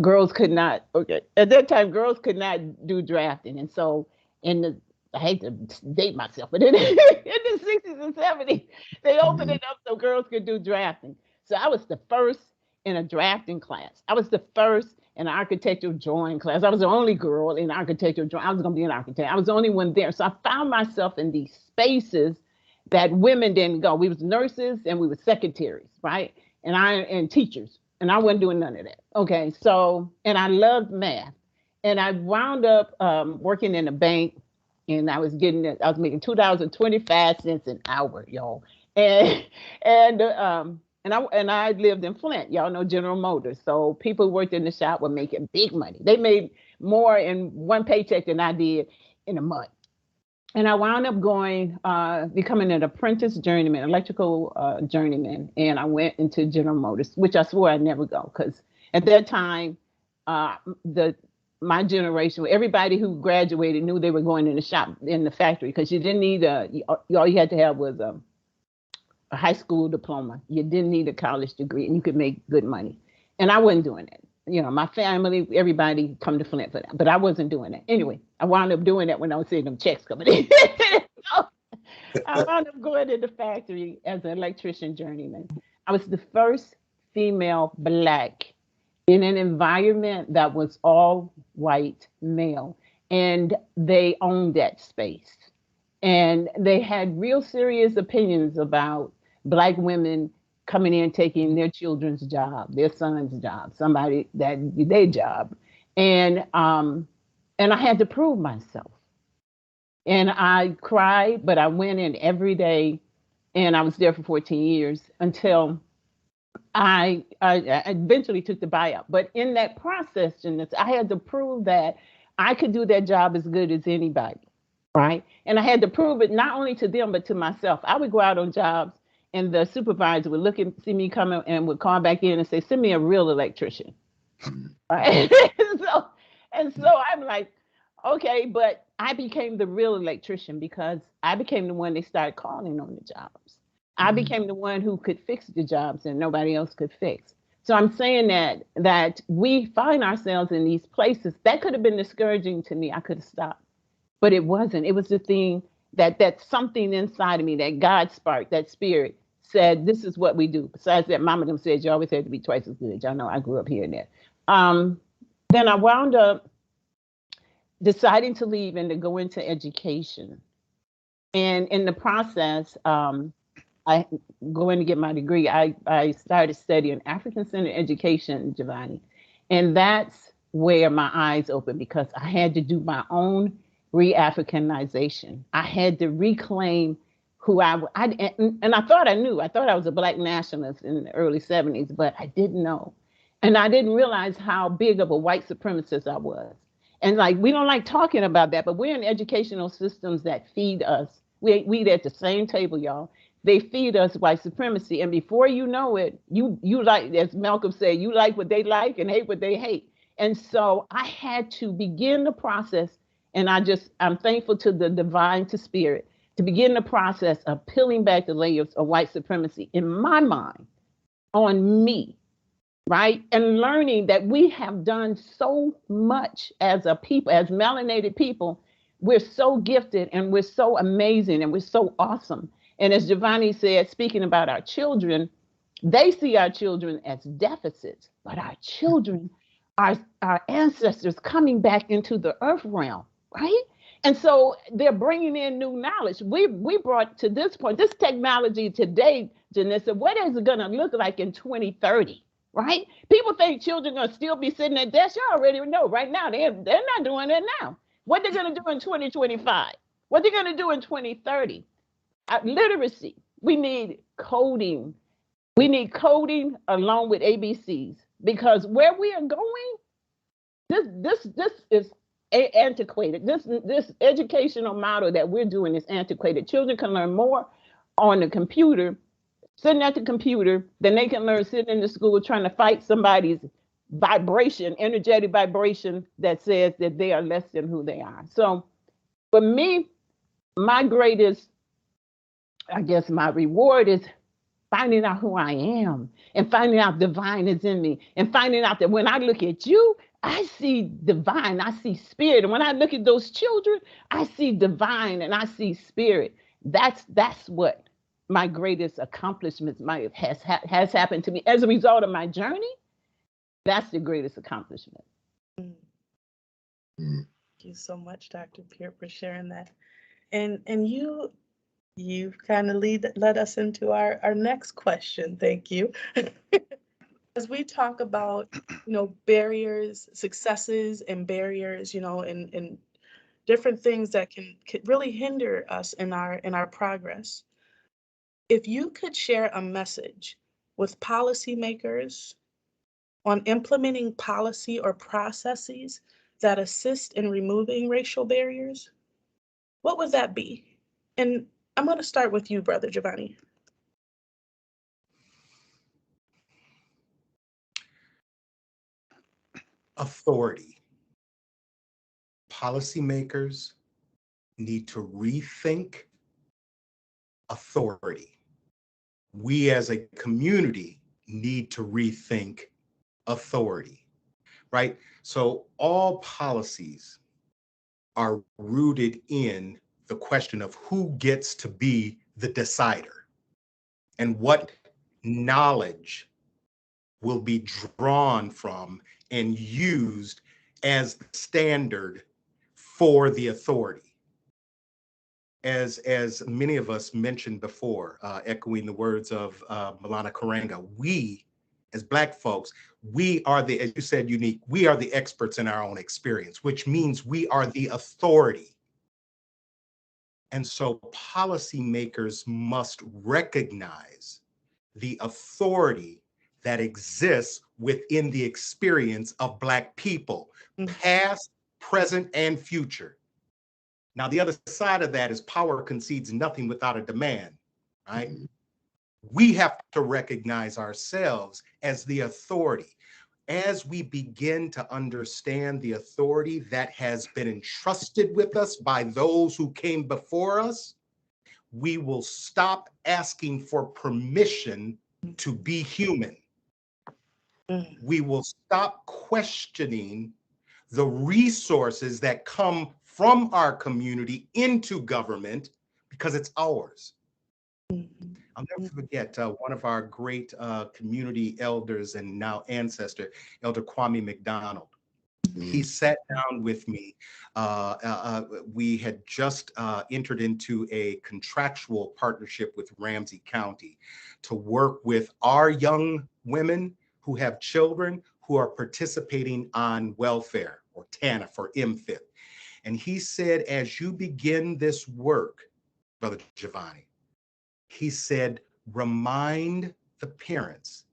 girls could not. Okay, at that time, girls could not do drafting, and so in the I hate to date myself, but in the 60s and 70s, they opened it up so girls could do drafting. So I was the first in a drafting class. I was the first in an architectural drawing class. I was the only girl in architectural drawing. I was going to be an architect. I was the only one there. So I found myself in these spaces that women didn't go. We was nurses and we were secretaries, right? And teachers. And I wasn't doing none of that. Okay. So, and I loved math. And I wound up working in a bank, and I was making $2.25 an hour, y'all. And I lived in Flint. Y'all know General Motors. So people who worked in the shop were making big money. They made more in one paycheck than I did in a month. And I wound up becoming an apprentice journeyman, electrical journeyman. And I went into General Motors, which I swore I'd never go, because at that time, my generation, everybody who graduated knew they were going in the shop, in the factory, because you didn't need all you had to have was a high school diploma. You didn't need a college degree, and you could make good money. And I wasn't doing it. You know, my family, everybody come to Flint for that, but I wasn't doing that. Anyway, I wound up doing that when I was seeing them checks coming in. So I wound up going to the factory as an electrician journeyman. I was the first female Black in an environment that was all white male, and they owned that space. And they had real serious opinions about Black women coming in, taking their children's job, their son's job, their job. And I had to prove myself. And I cried, but I went in every day, and I was there for 14 years until I eventually took the buyout. But in that process, I had to prove that I could do that job as good as anybody, right? And I had to prove it not only to them, but to myself. I would go out on jobs, and the supervisor would look and see me coming and would call back in and say, send me a real electrician. Right? so I'm like, okay, but I became the real electrician because I became the one they started calling on the jobs. I became the one who could fix the jobs and nobody else could fix. So I'm saying that we find ourselves in these places that could have been discouraging to me. I could have stopped, but it wasn't. It was the thing that something inside of me, that God spark, that spirit said, this is what we do. Besides that, Mama them said you always had to be twice as good. Y'all know I grew up hearing that. Then I wound up deciding to leave and to go into education. And in the process, I going to get my degree, I started studying African-centered education, Giovanni. And that's where my eyes opened, because I had to do my own re-Africanization. I had to reclaim who and I thought I knew. I thought I was a Black nationalist in the early 70s, but I didn't know. And I didn't realize how big of a white supremacist I was. And like, we don't like talking about that, but we're in educational systems that feed us. We eat at the same table, y'all. They feed us white supremacy. And before you know it, you like, as Malcolm said, you like what they like and hate what they hate. And so I had to begin the process. And I'm thankful to the divine, to spirit, to begin the process of peeling back the layers of white supremacy in my mind on me, right? And learning that we have done so much as a people, as melanated people. We're so gifted and we're so amazing and we're so awesome. And as Giovanni said, speaking about our children, they see our children as deficits, but our children, our ancestors coming back into the earth realm, right? And so they're bringing in new knowledge. We brought to this point, this technology today, Janessa, what is it going to look like in 2030, right? People think children are going to still be sitting at desks. You already know right now, they're not doing it now. What they're going to do in 2025, what they're going to do in 2030. Literacy, we need coding. We need coding along with ABCs, because where we are going, this is antiquated. This educational model that we're doing is antiquated. Children can learn more on the computer, sitting at the computer, than they can learn sitting in the school trying to fight somebody's vibration, energetic vibration that says that they are less than who they are. So for me, my greatest, I guess my reward is finding out who I am and finding out divine is in me, and finding out that when I look at you, I see divine, I see spirit. And when I look at those children, I see divine and I see spirit. That's what my greatest accomplishments has happened to me as a result of my journey. That's the greatest accomplishment. Mm. Thank you so much, Dr. Peart, for sharing that. And you've kind of led us into our next question. Thank you. As we talk about, barriers, successes and barriers, and different things that can really hinder us in our progress. If you could share a message with policymakers on implementing policy or processes that assist in removing racial barriers, what would that be? And I'm going to start with you, Brother Giovanni. Authority. Policymakers need to rethink authority. We as a community need to rethink authority, right? So all policies are rooted in the question of who gets to be the decider and what knowledge will be drawn from and used as the standard for the authority. As many of us mentioned before, echoing the words of Maulana Karenga, we as Black folks, we are the, as you said, Unique, we are the experts in our own experience, which means we are the authority. And so policymakers must recognize the authority that exists within the experience of Black people, past, present, and future. Now, the other side of that is power concedes nothing without a demand, right? We have to recognize ourselves as the authority. As we begin to understand the authority that has been entrusted with us by those who came before us, we will stop asking for permission to be human. We will stop questioning the resources that come from our community into government because it's ours. I'll never forget one of our great community elders and now ancestor, Elder Kwame McDonald. He sat down with me. We had just entered into a contractual partnership with Ramsey County to work with our young women who have children who are participating on welfare or TANF or MFIP. And he said, as you begin this work, Brother Giovanni, he said, remind the parents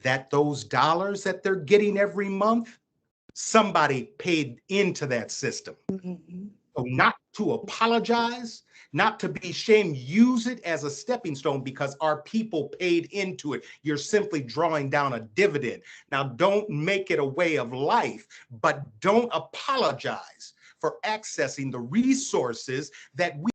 that those dollars that they're getting every month, somebody paid into that system. So not to apologize, not to be ashamed, use it as a stepping stone because our people paid into it. You're simply drawing down a dividend. Now, don't make it a way of life, but don't apologize for accessing the resources that we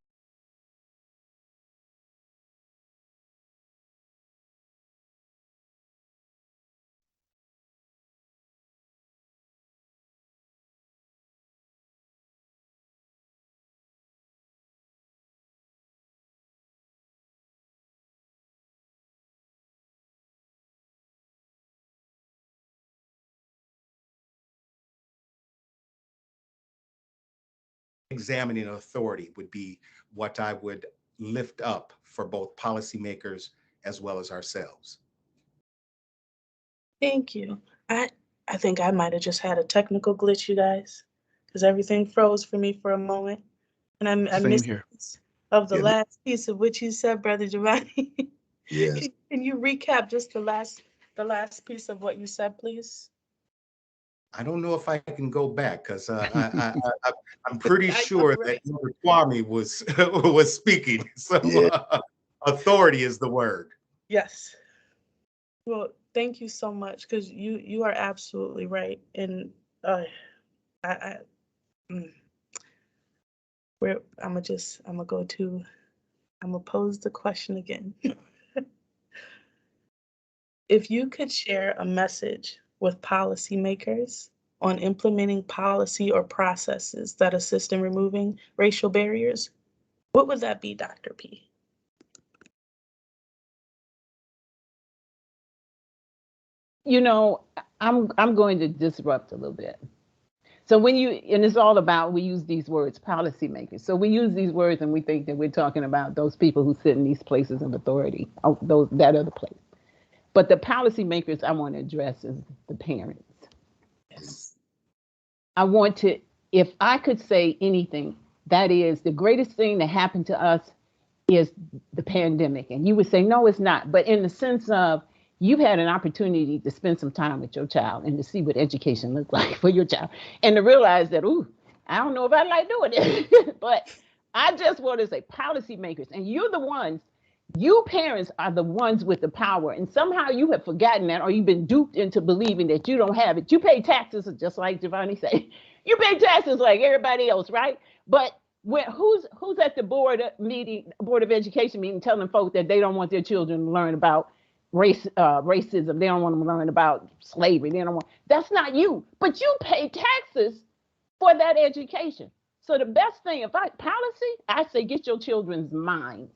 examining authority would be what I would lift up for both policymakers as well as ourselves. Thank you. I think I might have just had a technical glitch, you guys, because everything froze for me for a moment, and I Same missed here. of the Yeah. last piece of what you said, Brother Giovanni. Yes. Can you recap just the last piece of what you said, please? I don't know if I can go back because I'm pretty I know, sure right? that Elder Kwame was was speaking. So Yeah. authority is the word. Yes. Well, thank you so much, because you are absolutely right, and I mm, I'm gonna pose the question again. If you could share a message with policymakers on implementing policy or processes that assist in removing racial barriers, what would that be, Dr. P? You know, I'm going to disrupt a little bit. So when you, and it's all about, we use these words, policymakers. So we use these words and we think that we're talking about those people who sit in these places of authority, that other place. But the policymakers I want to address is the parents. Yes. I want to, if I could say anything, that is the greatest thing that happened to us is the pandemic. And you would say, no, it's not. But in the sense of, you've had an opportunity to spend some time with your child and to see what education looks like for your child and to realize that, ooh, I don't know if I like doing it. But I just want to say policymakers, and you're the ones, you parents are the ones with the power. And somehow you have forgotten that, or you've been duped into believing that you don't have it. You pay taxes, just like Giovanni said. You pay taxes like everybody else, right? But who's at the board of education meeting telling folks that they don't want their children to learn about racism? They don't want them to learn about slavery. They don't want. That's not you, but you pay taxes for that education. So the best thing, I say get your children's minds.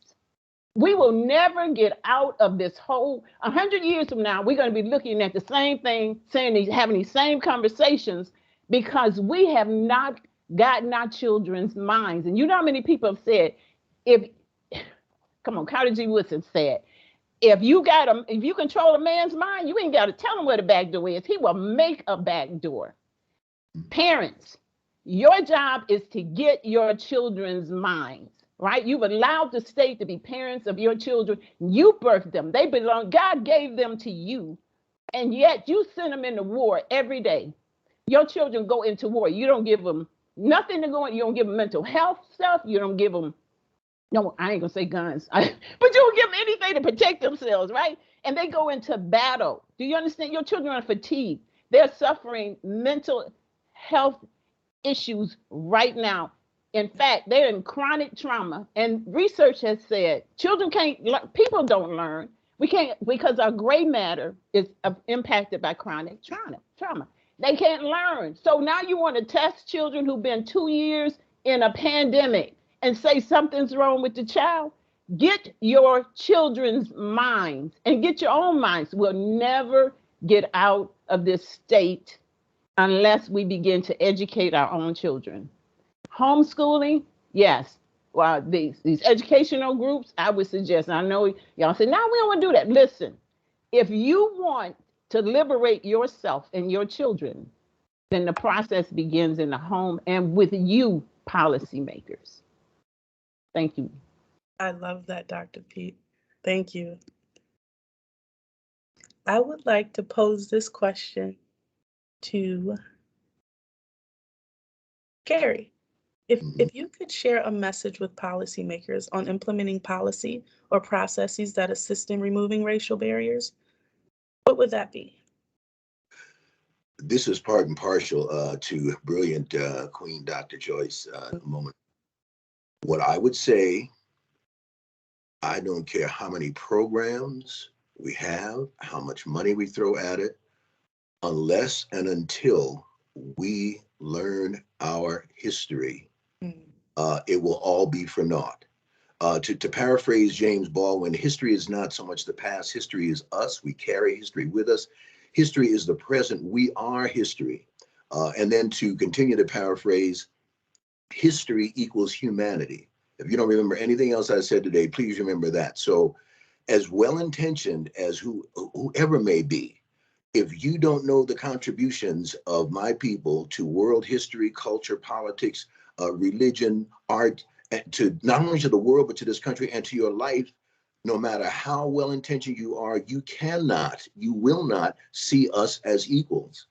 We will never get out of this whole 100 years from now. We're going to be looking at the same thing, having these same conversations, because we have not gotten our children's minds. And you know how many people have said, come on, Carter G. Woodson said, if you control a man's mind, you ain't got to tell him where the back door is. He will make a back door. Parents, your job is to get your children's minds, right? You've allowed the state to be parents of your children. You birthed them. They belong. God gave them to you. And yet you send them into war every day. Your children go into war. You don't give them nothing to go in. You don't give them mental health stuff. You don't give them, no, I ain't gonna say guns, but you don't give them anything to protect themselves, right? And they go into battle. Do you understand? Your children are fatigued. They're suffering mental health issues right now. In fact, they're in chronic trauma. And research has said children can't learn, people don't learn. We can't, because our gray matter is impacted by chronic trauma. They can't learn. So now you want to test children who've been 2 years in a pandemic and say something's wrong with the child? Get your children's minds and get your own minds. We'll never get out of this state unless we begin to educate our own children. Homeschooling, yes. Well, these educational groups, I would suggest, I know y'all say, no, we don't want to do that. Listen, if you want to liberate yourself and your children, then the process begins in the home and with you, policymakers. Thank you. I love that, Dr. Pete. Thank you. I would like to pose this question to Gary. If you could share a message with policymakers on implementing policy or processes that assist in removing racial barriers, what would that be? This is part and partial to brilliant Queen Dr. Joyce a moment. What I would say, I don't care how many programs we have, how much money we throw at it, unless and until we learn our history, it will all be for naught. To paraphrase James Baldwin, history is not so much the past, history is us. We carry history with us. History is the present. We are history. And then to continue to paraphrase, history equals humanity. If you don't remember anything else I said today, please remember that. So as well-intentioned as whoever may be, if you don't know the contributions of my people to world history, culture, politics, religion, art, and to not only to the world, but to this country and to your life, no matter how well-intentioned you are, you will not see us as equals.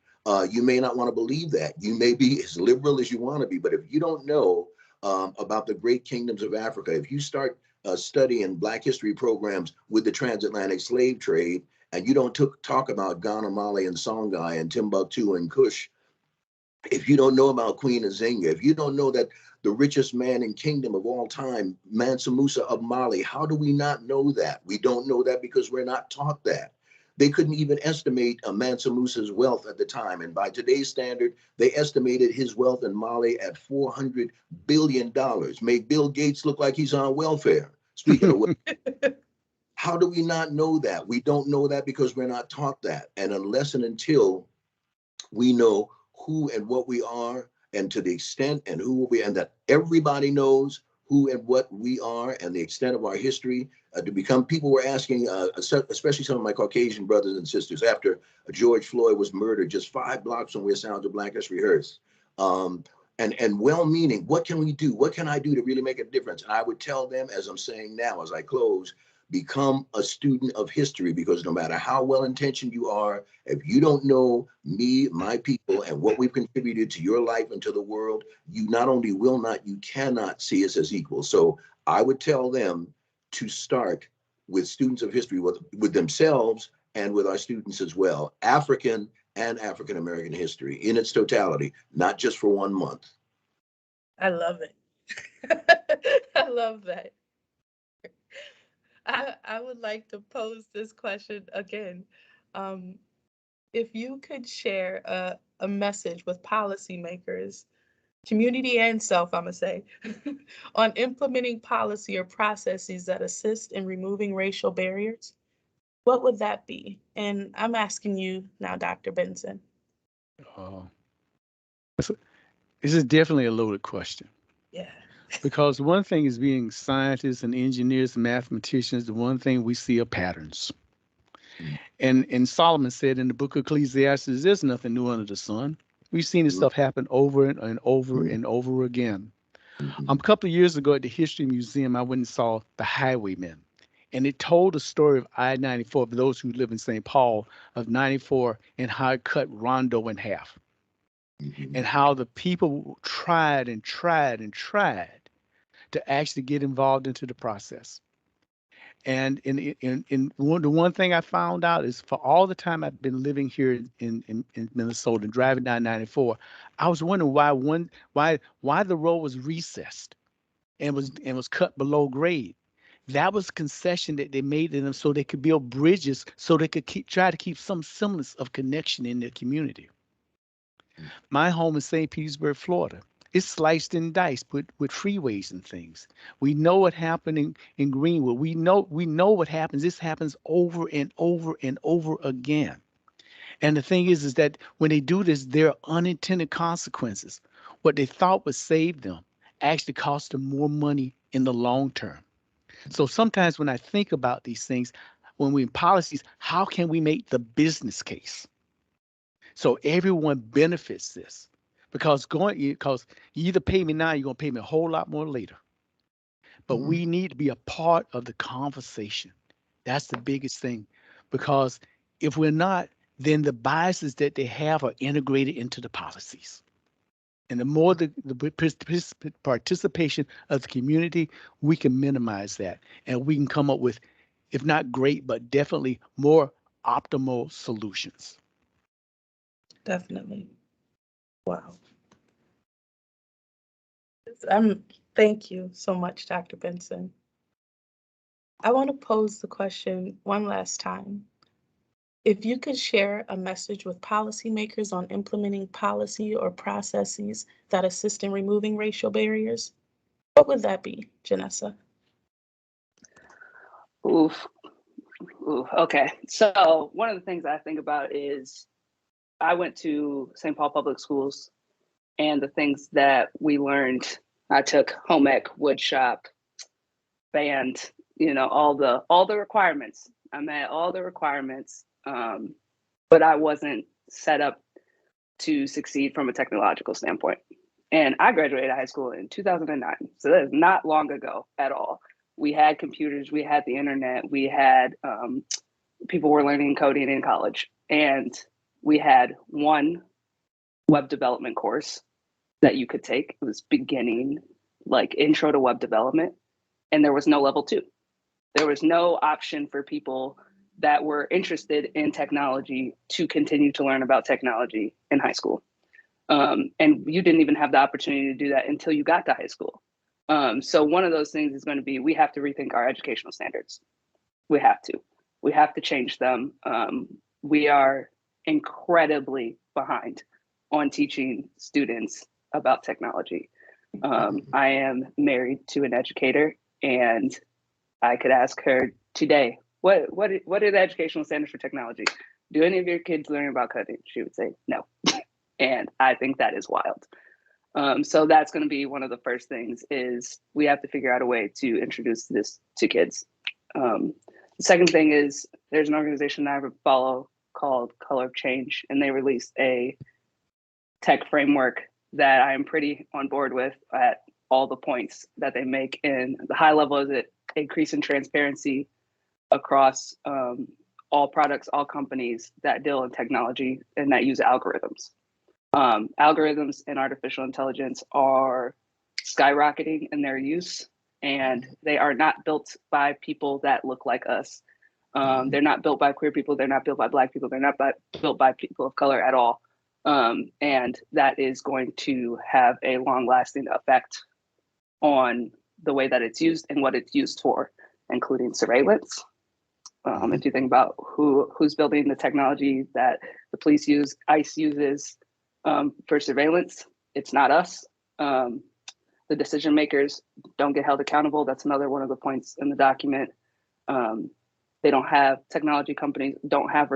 You may not want to believe that. You may be as liberal as you want to be, but if you don't know about the great kingdoms of Africa, if you start studying Black history programs with the transatlantic slave trade, and you don't talk about Ghana, Mali, and Songhai, and Timbuktu and Kush, if you don't know about Queen Azinga, if you don't know that the richest man in kingdom of all time, Mansa Musa of Mali, how do we not know that? We don't know that because we're not taught that. They couldn't even estimate Mansa Musa's wealth at the time. And by today's standard, they estimated his wealth in Mali at $400 billion. Made Bill Gates look like he's on welfare. Speaking of wealth, how do we not know that? We don't know that because we're not taught that. And unless and until we know who and what we are, and to the extent and who we, and that everybody knows who and what we are and the extent of our history, to become people were asking, especially some of my Caucasian brothers and sisters, after George Floyd was murdered just 5 blocks from where Sounds of Blackness rehearsed. And well-meaning, what can we do? What can I do to really make a difference? And I would tell them, as I'm saying now, as I close, become a student of history, because no matter how well-intentioned you are, if you don't know me, my people, and what we've contributed to your life and to the world, you not only will not, you cannot see us as equal. So I would tell them to start with students of history, with themselves and with our students as well, African and African-American history in its totality, not just for 1 month. I love it. I love that. I would like to pose this question again. If you could share a message with policymakers, community and self, I'm gonna say, on implementing policy or processes that assist in removing racial barriers, what would that be? And I'm asking you now, Dr. Benson. This is definitely a loaded question. Yeah. Because one thing is being scientists and engineers and mathematicians, the one thing we see are patterns. And Solomon said in the book of Ecclesiastes, there's nothing new under the sun. We've seen this stuff happen over and over and over again. A couple of years ago at the History Museum, I went and saw The Highwaymen. And it told the story of I-94, for those who live in St. Paul, of 94 and how it cut Rondo in half. And how the people tried and tried and tried to actually get involved into the process. And the one thing I found out is, for all the time I've been living here in Minnesota and driving down 94, I was wondering why the road was recessed and was cut below grade. That was a concession that they made to them so they could build bridges, so they could try to keep some semblance of connection in their community. My home is St. Petersburg, Florida. It's sliced and diced with freeways and things. We know what happened in Greenwood. We know what happens. This happens over and over and over again. And the thing is that when they do this, there are unintended consequences. What they thought would save them actually cost them more money in the long term. So sometimes when I think about these things, when we're in policies, how can we make the business case so everyone benefits this? Because you either pay me now, you're gonna pay me a whole lot more later. But we need to be a part of the conversation. That's the biggest thing. Because if we're not, then the biases that they have are integrated into the policies. And the more the participation of the community, we can minimize that. And we can come up with, if not great, but definitely more optimal solutions. Definitely. Wow. Thank you so much, Dr. Benson. I want to pose the question one last time. If you could share a message with policymakers on implementing policy or processes that assist in removing racial barriers, what would that be, Janessa? Oof. Okay. So one of the things I think about is I went to St. Paul Public Schools, And the things that we learned, I took home ec, wood shop, band, all the requirements. I met all the requirements, but I wasn't set up to succeed from a technological standpoint. And I graduated high school in 2009, so that is not long ago at all. We had computers, we had the internet, we had people were learning coding in college, and we had one web development course that you could take. It was beginning, like intro to web development, and there was no level 2. There was no option for people that were interested in technology to continue to learn about technology in high school. And you didn't even have the opportunity to do that until you got to high school. So one of those things is going to be, we have to rethink our educational standards. We have to change them. We are incredibly behind on teaching students about technology. I am married to an educator, and I could ask her today, what are the educational standards for technology? Do any of your kids learn about coding? She would say no. And I think that is wild. So that's going to be one of the first things, is we have to figure out a way to introduce this to kids. The second thing is, there's an organization that I follow called Color of Change, and they released a tech framework that I am pretty on board with at all the points that they make. And the high level is it increasing transparency across all products, all companies that deal in technology and that use algorithms. Algorithms and artificial intelligence are skyrocketing in their use, and they are not built by people that look like us. They're not built by queer people. They're not built by Black people. They're not built by people of color at all. And that is going to have a long-lasting effect on the way that it's used and what it's used for, including surveillance. If you think about who's building the technology that the police use, ICE uses for surveillance, it's not us. The decision makers don't get held accountable. That's another one of the points in the document. They don't have, technology companies don't have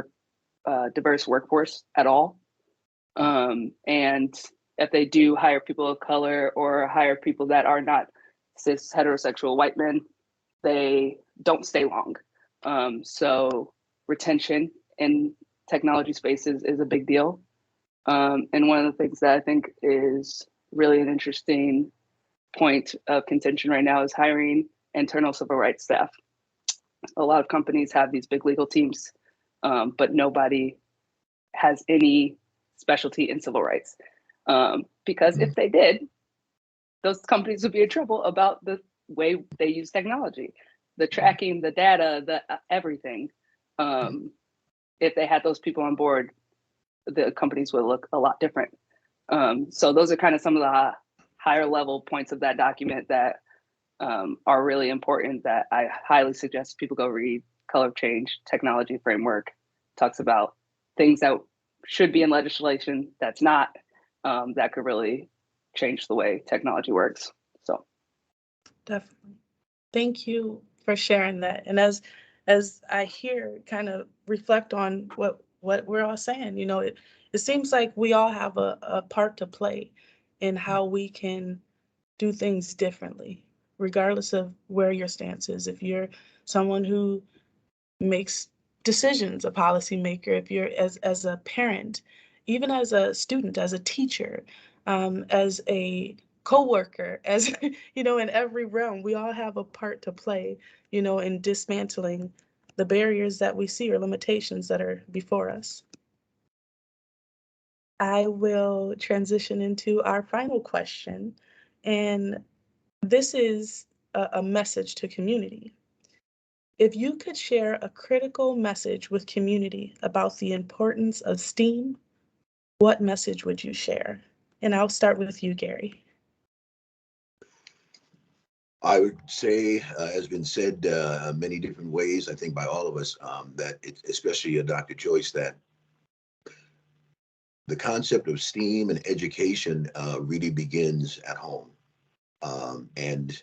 a diverse workforce at all. And if they do hire people of color or hire people that are not cis heterosexual white men, they don't stay long. So retention in technology spaces is a big deal. And one of the things that I think is really an interesting point of contention right now is hiring internal civil rights staff. A lot of companies have these big legal teams, but nobody has any specialty in civil rights. Because if they did, those companies would be in trouble about the way they use technology, the tracking, the data, the everything. If they had those people on board, the companies would look a lot different. So those are kind of some of the higher level points of that document that are really important, that I highly suggest people go read. Color of Change Technology Framework talks about things that should be in legislation that's not, that could really change the way technology works. So Definitely. Thank you for sharing that. And as I hear, kind of reflect on what we're all saying, it seems like we all have a part to play in how we can do things differently, regardless of where your stance is. If you're someone who makes decisions, a policymaker, if you're as a parent, even as a student, as a teacher, as a coworker, as in every realm, we all have a part to play, in dismantling the barriers that we see or limitations that are before us. I will transition into our final question, and this is a message to community. If you could share a critical message with community about the importance of STEAM, what message would you share? And I'll start with you, Gary. I would say, has been said many different ways, I think by all of us, that especially Dr. Joyce, that the concept of STEAM and education really begins at home. And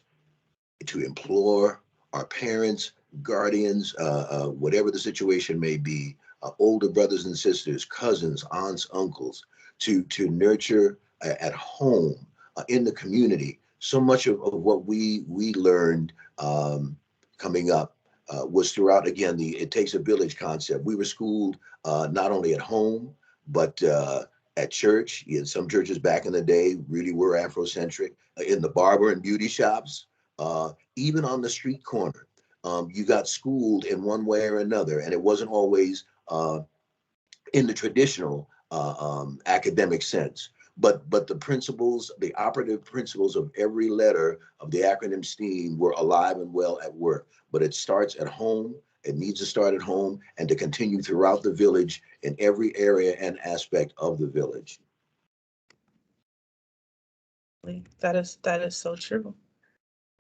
to implore our parents, guardians, whatever the situation may be, older brothers and sisters, cousins, aunts, uncles, to nurture at home, in the community. So much of what we learned coming up was throughout, again, the it takes a village concept. We were schooled not only at home, but at church. Some churches back in the day really were Afrocentric. In the barber and beauty shops, even on the street corner, you got schooled in one way or another, and it wasn't always in the traditional academic sense. But the principles, the operative principles of every letter of the acronym STEAM were alive and well at work. But it starts at home. It needs to start at home and to continue throughout the village in every area and aspect of the village. That is so true.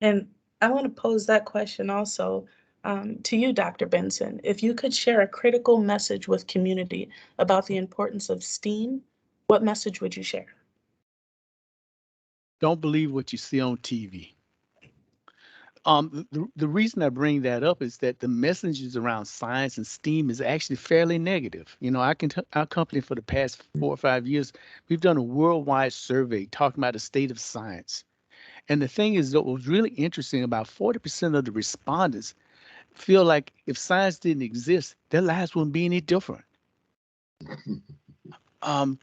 And I want to pose that question also to you, Dr. Benson. If you could share a critical message with community about the importance of STEAM, what message would you share? Don't believe what you see on TV. The reason I bring that up is that the messages around science and STEAM is actually fairly negative. You know, our company for the past 4 or 5 years, we've done a worldwide survey talking about the state of science. And the thing is, what was really interesting, about 40% of the respondents feel like if science didn't exist, their lives wouldn't be any different. And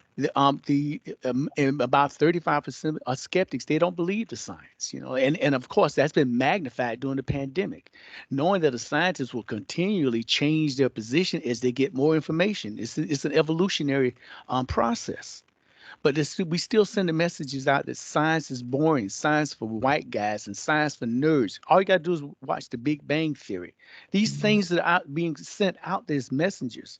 about 35% are skeptics. They don't believe the science, you know, and of course that's been magnified during the pandemic, knowing that the scientists will continually change their position as they get more information. It's an evolutionary process. But we still send the messages out that science is boring, science for white guys and science for nerds. All you got to do is watch The Big Bang Theory. These things that are being sent out there as messengers.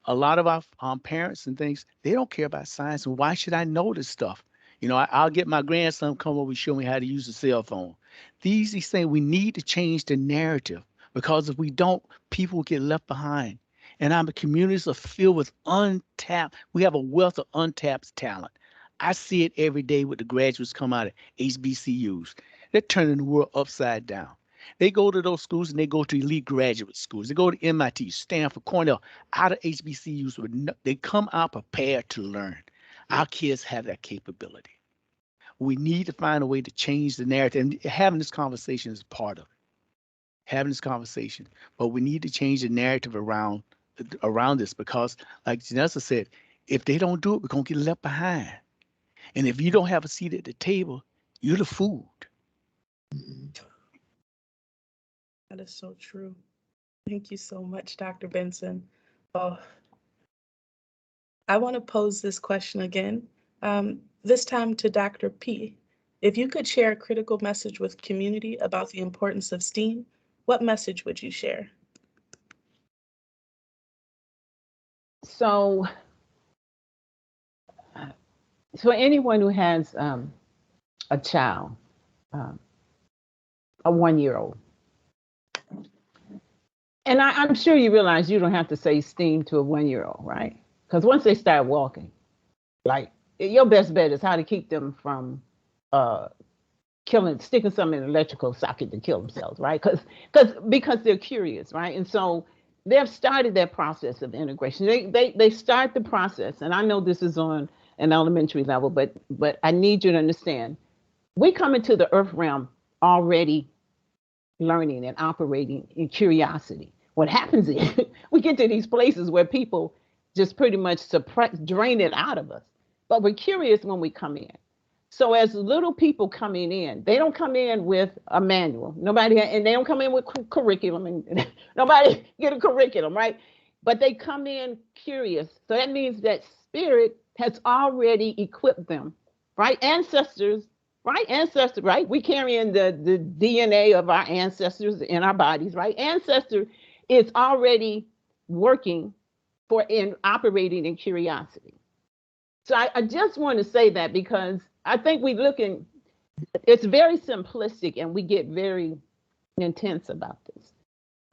A lot of our parents and things, they don't care about science. And why should I know this stuff? You know, I'll get my grandson come over and show me how to use a cell phone. These things, we need to change the narrative, because if we don't, people will get left behind. And our communities are filled with we have a wealth of untapped talent. I see it every day with the graduates come out of HBCUs. They're turning the world upside down. They go to those schools and they go to elite graduate schools. They go to MIT, Stanford, Cornell, out of HBCUs. They come out prepared to learn. Our kids have that capability. We need to find a way to change the narrative, and having this conversation is part of it. Having this conversation, but we need to change the narrative around this, because like Janessa said, if they don't do it, we're going to get left behind. And if you don't have a seat at the table, you're the food. That is so true. Thank you so much, Dr. Benson. Oh, I want to pose this question again, this time to Dr. P. If you could share a critical message with community about the importance of STEAM, what message would you share? So anyone who has a child, a 1-year-old, and I'm sure you realize you don't have to say STEAM to a 1-year-old, right? Because once they start walking, like, your best bet is how to keep them from sticking something in an electrical socket to kill themselves, right? Because they're curious, right? And so they've started that process of integration. They start the process, and I know this is on an elementary level, but I need you to understand, we come into the earth realm already learning and operating in curiosity. What happens is we get to these places where people just pretty much drain it out of us, but we're curious when we come in. So as little people coming in, they don't come in with a manual. And they don't come in with curriculum, and nobody get a curriculum, right? But they come in curious. So that means that spirit has already equipped them, right? Ancestors, right? We carry in the DNA of our ancestors in our bodies, right? Ancestor is already working in operating in curiosity. So I just want to say that, because I think it's very simplistic and we get very intense about this,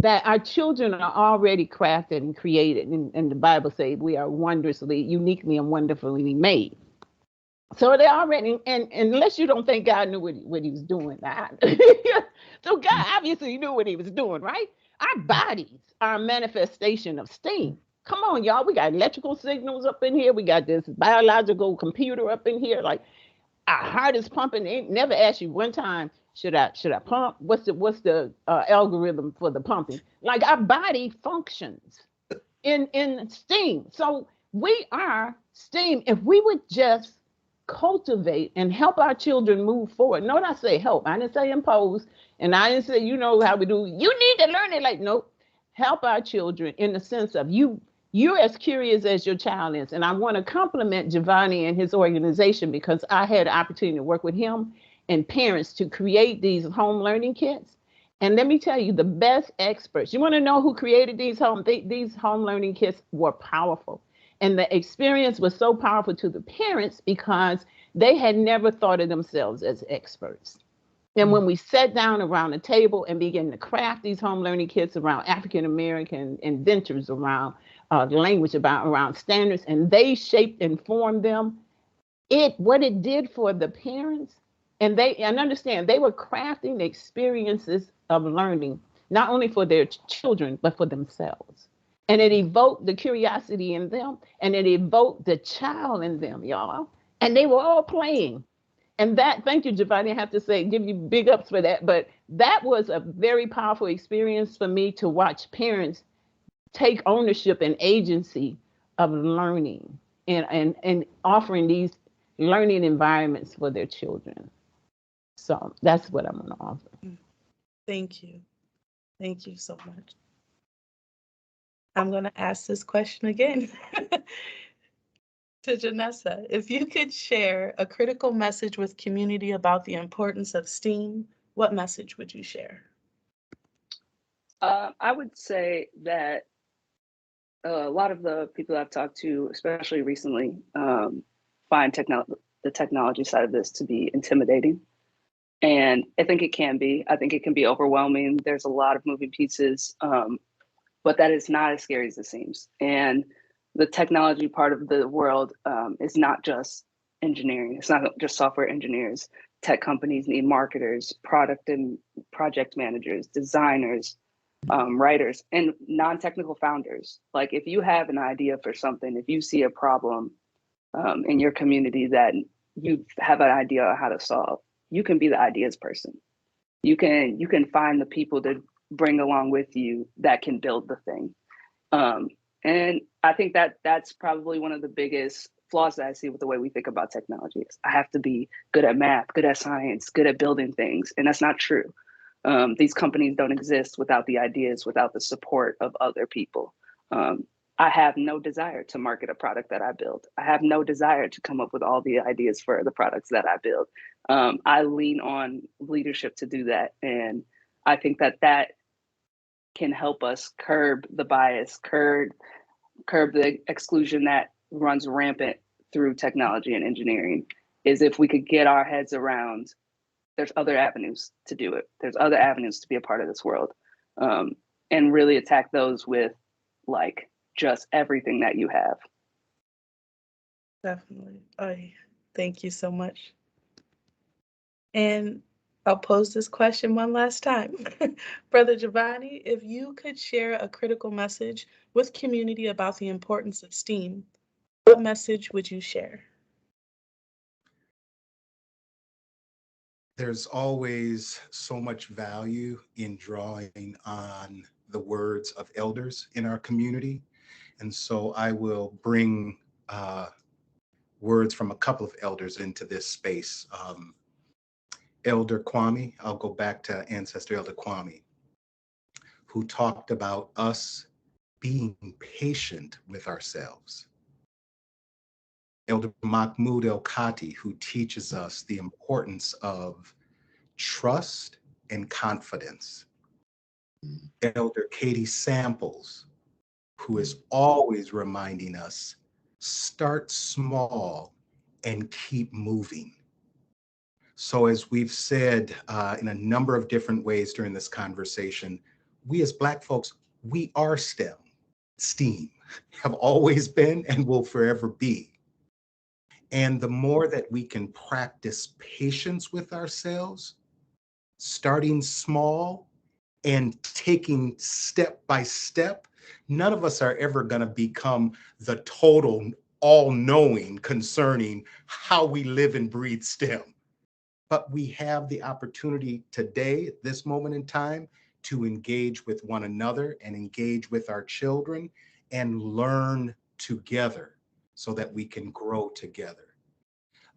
that our children are already crafted and created. And the Bible says we are wondrously, uniquely and wonderfully made. So they're already, and unless you don't think God knew what he was doing. So God obviously knew what he was doing, right? Our bodies are a manifestation of STEAM. Come on, y'all. We got electrical signals up in here. We got this biological computer up in here. Like our heart is pumping. They never asked you one time, should I pump? What's the algorithm for the pumping? Like our body functions in STEAM. So we are STEAM. If we would just cultivate and help our children move forward. Note I say help. I didn't say impose. And I didn't say, you know how we do. You need to learn it. Like, nope. Help our children in the sense of you're as curious as your child is. And I want to compliment Giovanni and his organization because I had the opportunity to work with him and parents to create these home learning kits. And let me tell you, the best experts, you want to know who created these home learning kits were powerful. And the experience was so powerful to the parents because they had never thought of themselves as experts. And when we sat down around the table and began to craft these home learning kits around African-American inventors, around language, around standards, and they shaped and formed them, what it did for the parents, and understand, they were crafting the experiences of learning, not only for their children, but for themselves. And it evoked the curiosity in them, and it evoked the child in them, y'all. And they were all playing. And thank you, Giovanni, I have to say, give you big ups for that. But that was a very powerful experience for me to watch parents take ownership and agency of learning and offering these learning environments for their children. So that's what I'm going to offer. Thank you. Thank you so much. I'm going to ask this question again. To Janessa, if you could share a critical message with community about the importance of STEAM, what message would you share? I would say that a lot of the people I've talked to, especially recently, find the technology side of this to be intimidating. And I think it can be. I think it can be overwhelming. There's a lot of moving pieces, but that is not as scary as it seems. And the technology part of the world is not just engineering. It's not just software engineers. Tech companies need marketers, product and project managers, designers, writers, and non-technical founders. Like if you have an idea for something, if you see a problem in your community that you have an idea on how to solve, you can be the ideas person. You can find the people to bring along with you that can build the thing. And I think that's probably one of the biggest flaws that I see with the way we think about technology. I have to be good at math, good at science, good at building things. And that's not true. These companies don't exist without the ideas, without the support of other people. I have no desire to market a product that I build. I have no desire to come up with all the ideas for the products that I build. I lean on leadership to do that. And I think that can help us curb the bias, curb the exclusion that runs rampant through technology and engineering, is if we could get our heads around there's other avenues to do it. There's other avenues to be a part of this world, and really attack those with like just everything that you have. Definitely. Thank you so much. And I'll pose this question one last time. Brother Giovanni, if you could share a critical message with community about the importance of STEAM, what message would you share? There's always so much value in drawing on the words of elders in our community. And so I will bring words from a couple of elders into this space. Elder Kwame, I'll go back to Ancestor Elder Kwame, who talked about us being patient with ourselves. Elder Mahmoud El-Kati, who teaches us the importance of trust and confidence. Elder Katie Samples, who is always reminding us, start small and keep moving. So as we've said in a number of different ways during this conversation, we as Black folks, we are STEAM, have always been and will forever be. And the more that we can practice patience with ourselves, starting small and taking step by step None of us are ever going to become the total all-knowing concerning how we live and breathe STEM. But we have the opportunity today, at this moment in time, to engage with one another and engage with our children and learn together so that we can grow together.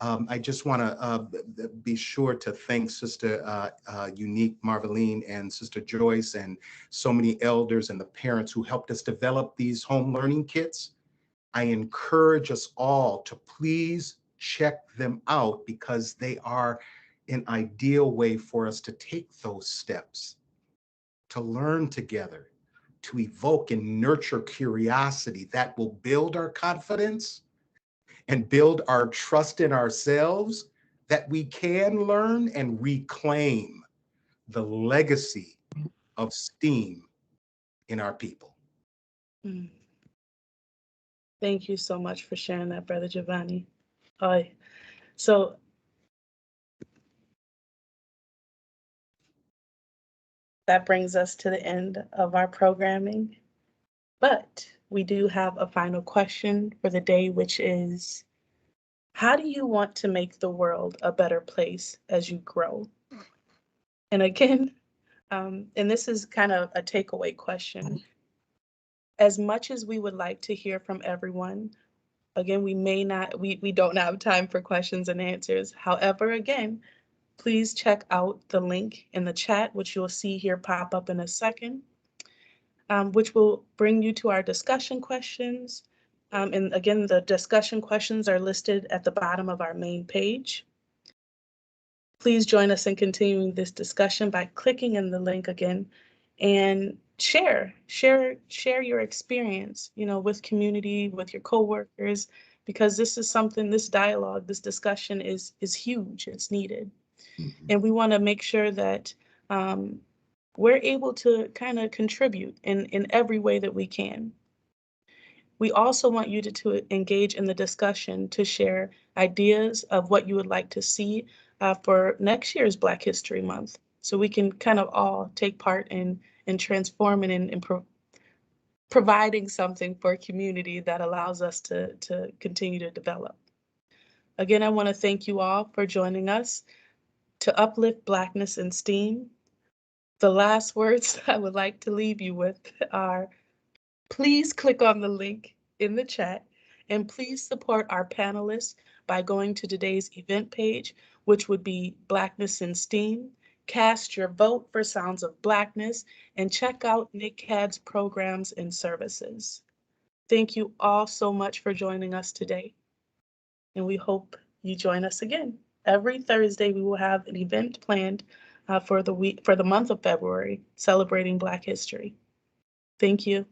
I just want to be sure to thank Sister Unique Marveline and Sister Joyce and so many elders and the parents who helped us develop these home learning kits. I encourage us all to please check them out because they are an ideal way for us to take those steps, to learn together, to evoke and nurture curiosity that will build our confidence and build our trust in ourselves, that we can learn and reclaim the legacy of STEAM in our people. Mm. Thank you so much for sharing that, Brother Giovanni. So that brings us to the end of our programming, but we do have a final question for the day, which is, how do you want to make the world a better place as you grow? And again, and this is kind of a takeaway question. As much as we would like to hear from everyone, again, we don't have time for questions and answers. However, again, please check out the link in the chat, which you'll see here pop up in a second, which will bring you to our discussion questions. And again, the discussion questions are listed at the bottom of our main page. Please join us in continuing this discussion by clicking in the link again and share your experience, with community, with your coworkers, because this is something, this dialogue, this discussion is huge, it's needed. Mhm. And we want to make sure that we're able to kind of contribute in every way that we can. We also want you to engage in the discussion, to share ideas of what you would like to see for next year's Black History Month, so we can kind of all take part in transforming and providing something for a community that allows us to continue to develop. Again, I want to thank you all for joining us to uplift Blackness in STEAM. The last words I would like to leave you with are, please click on the link in the chat and please support our panelists by going to today's event page, which would be Blackness in STEAM. Cast your vote for Sounds of Blackness and check out NCCAD's programs and services. Thank you all so much for joining us today, and we hope you join us again. Every Thursday, we will have an event planned for the month of February, celebrating Black history. Thank you.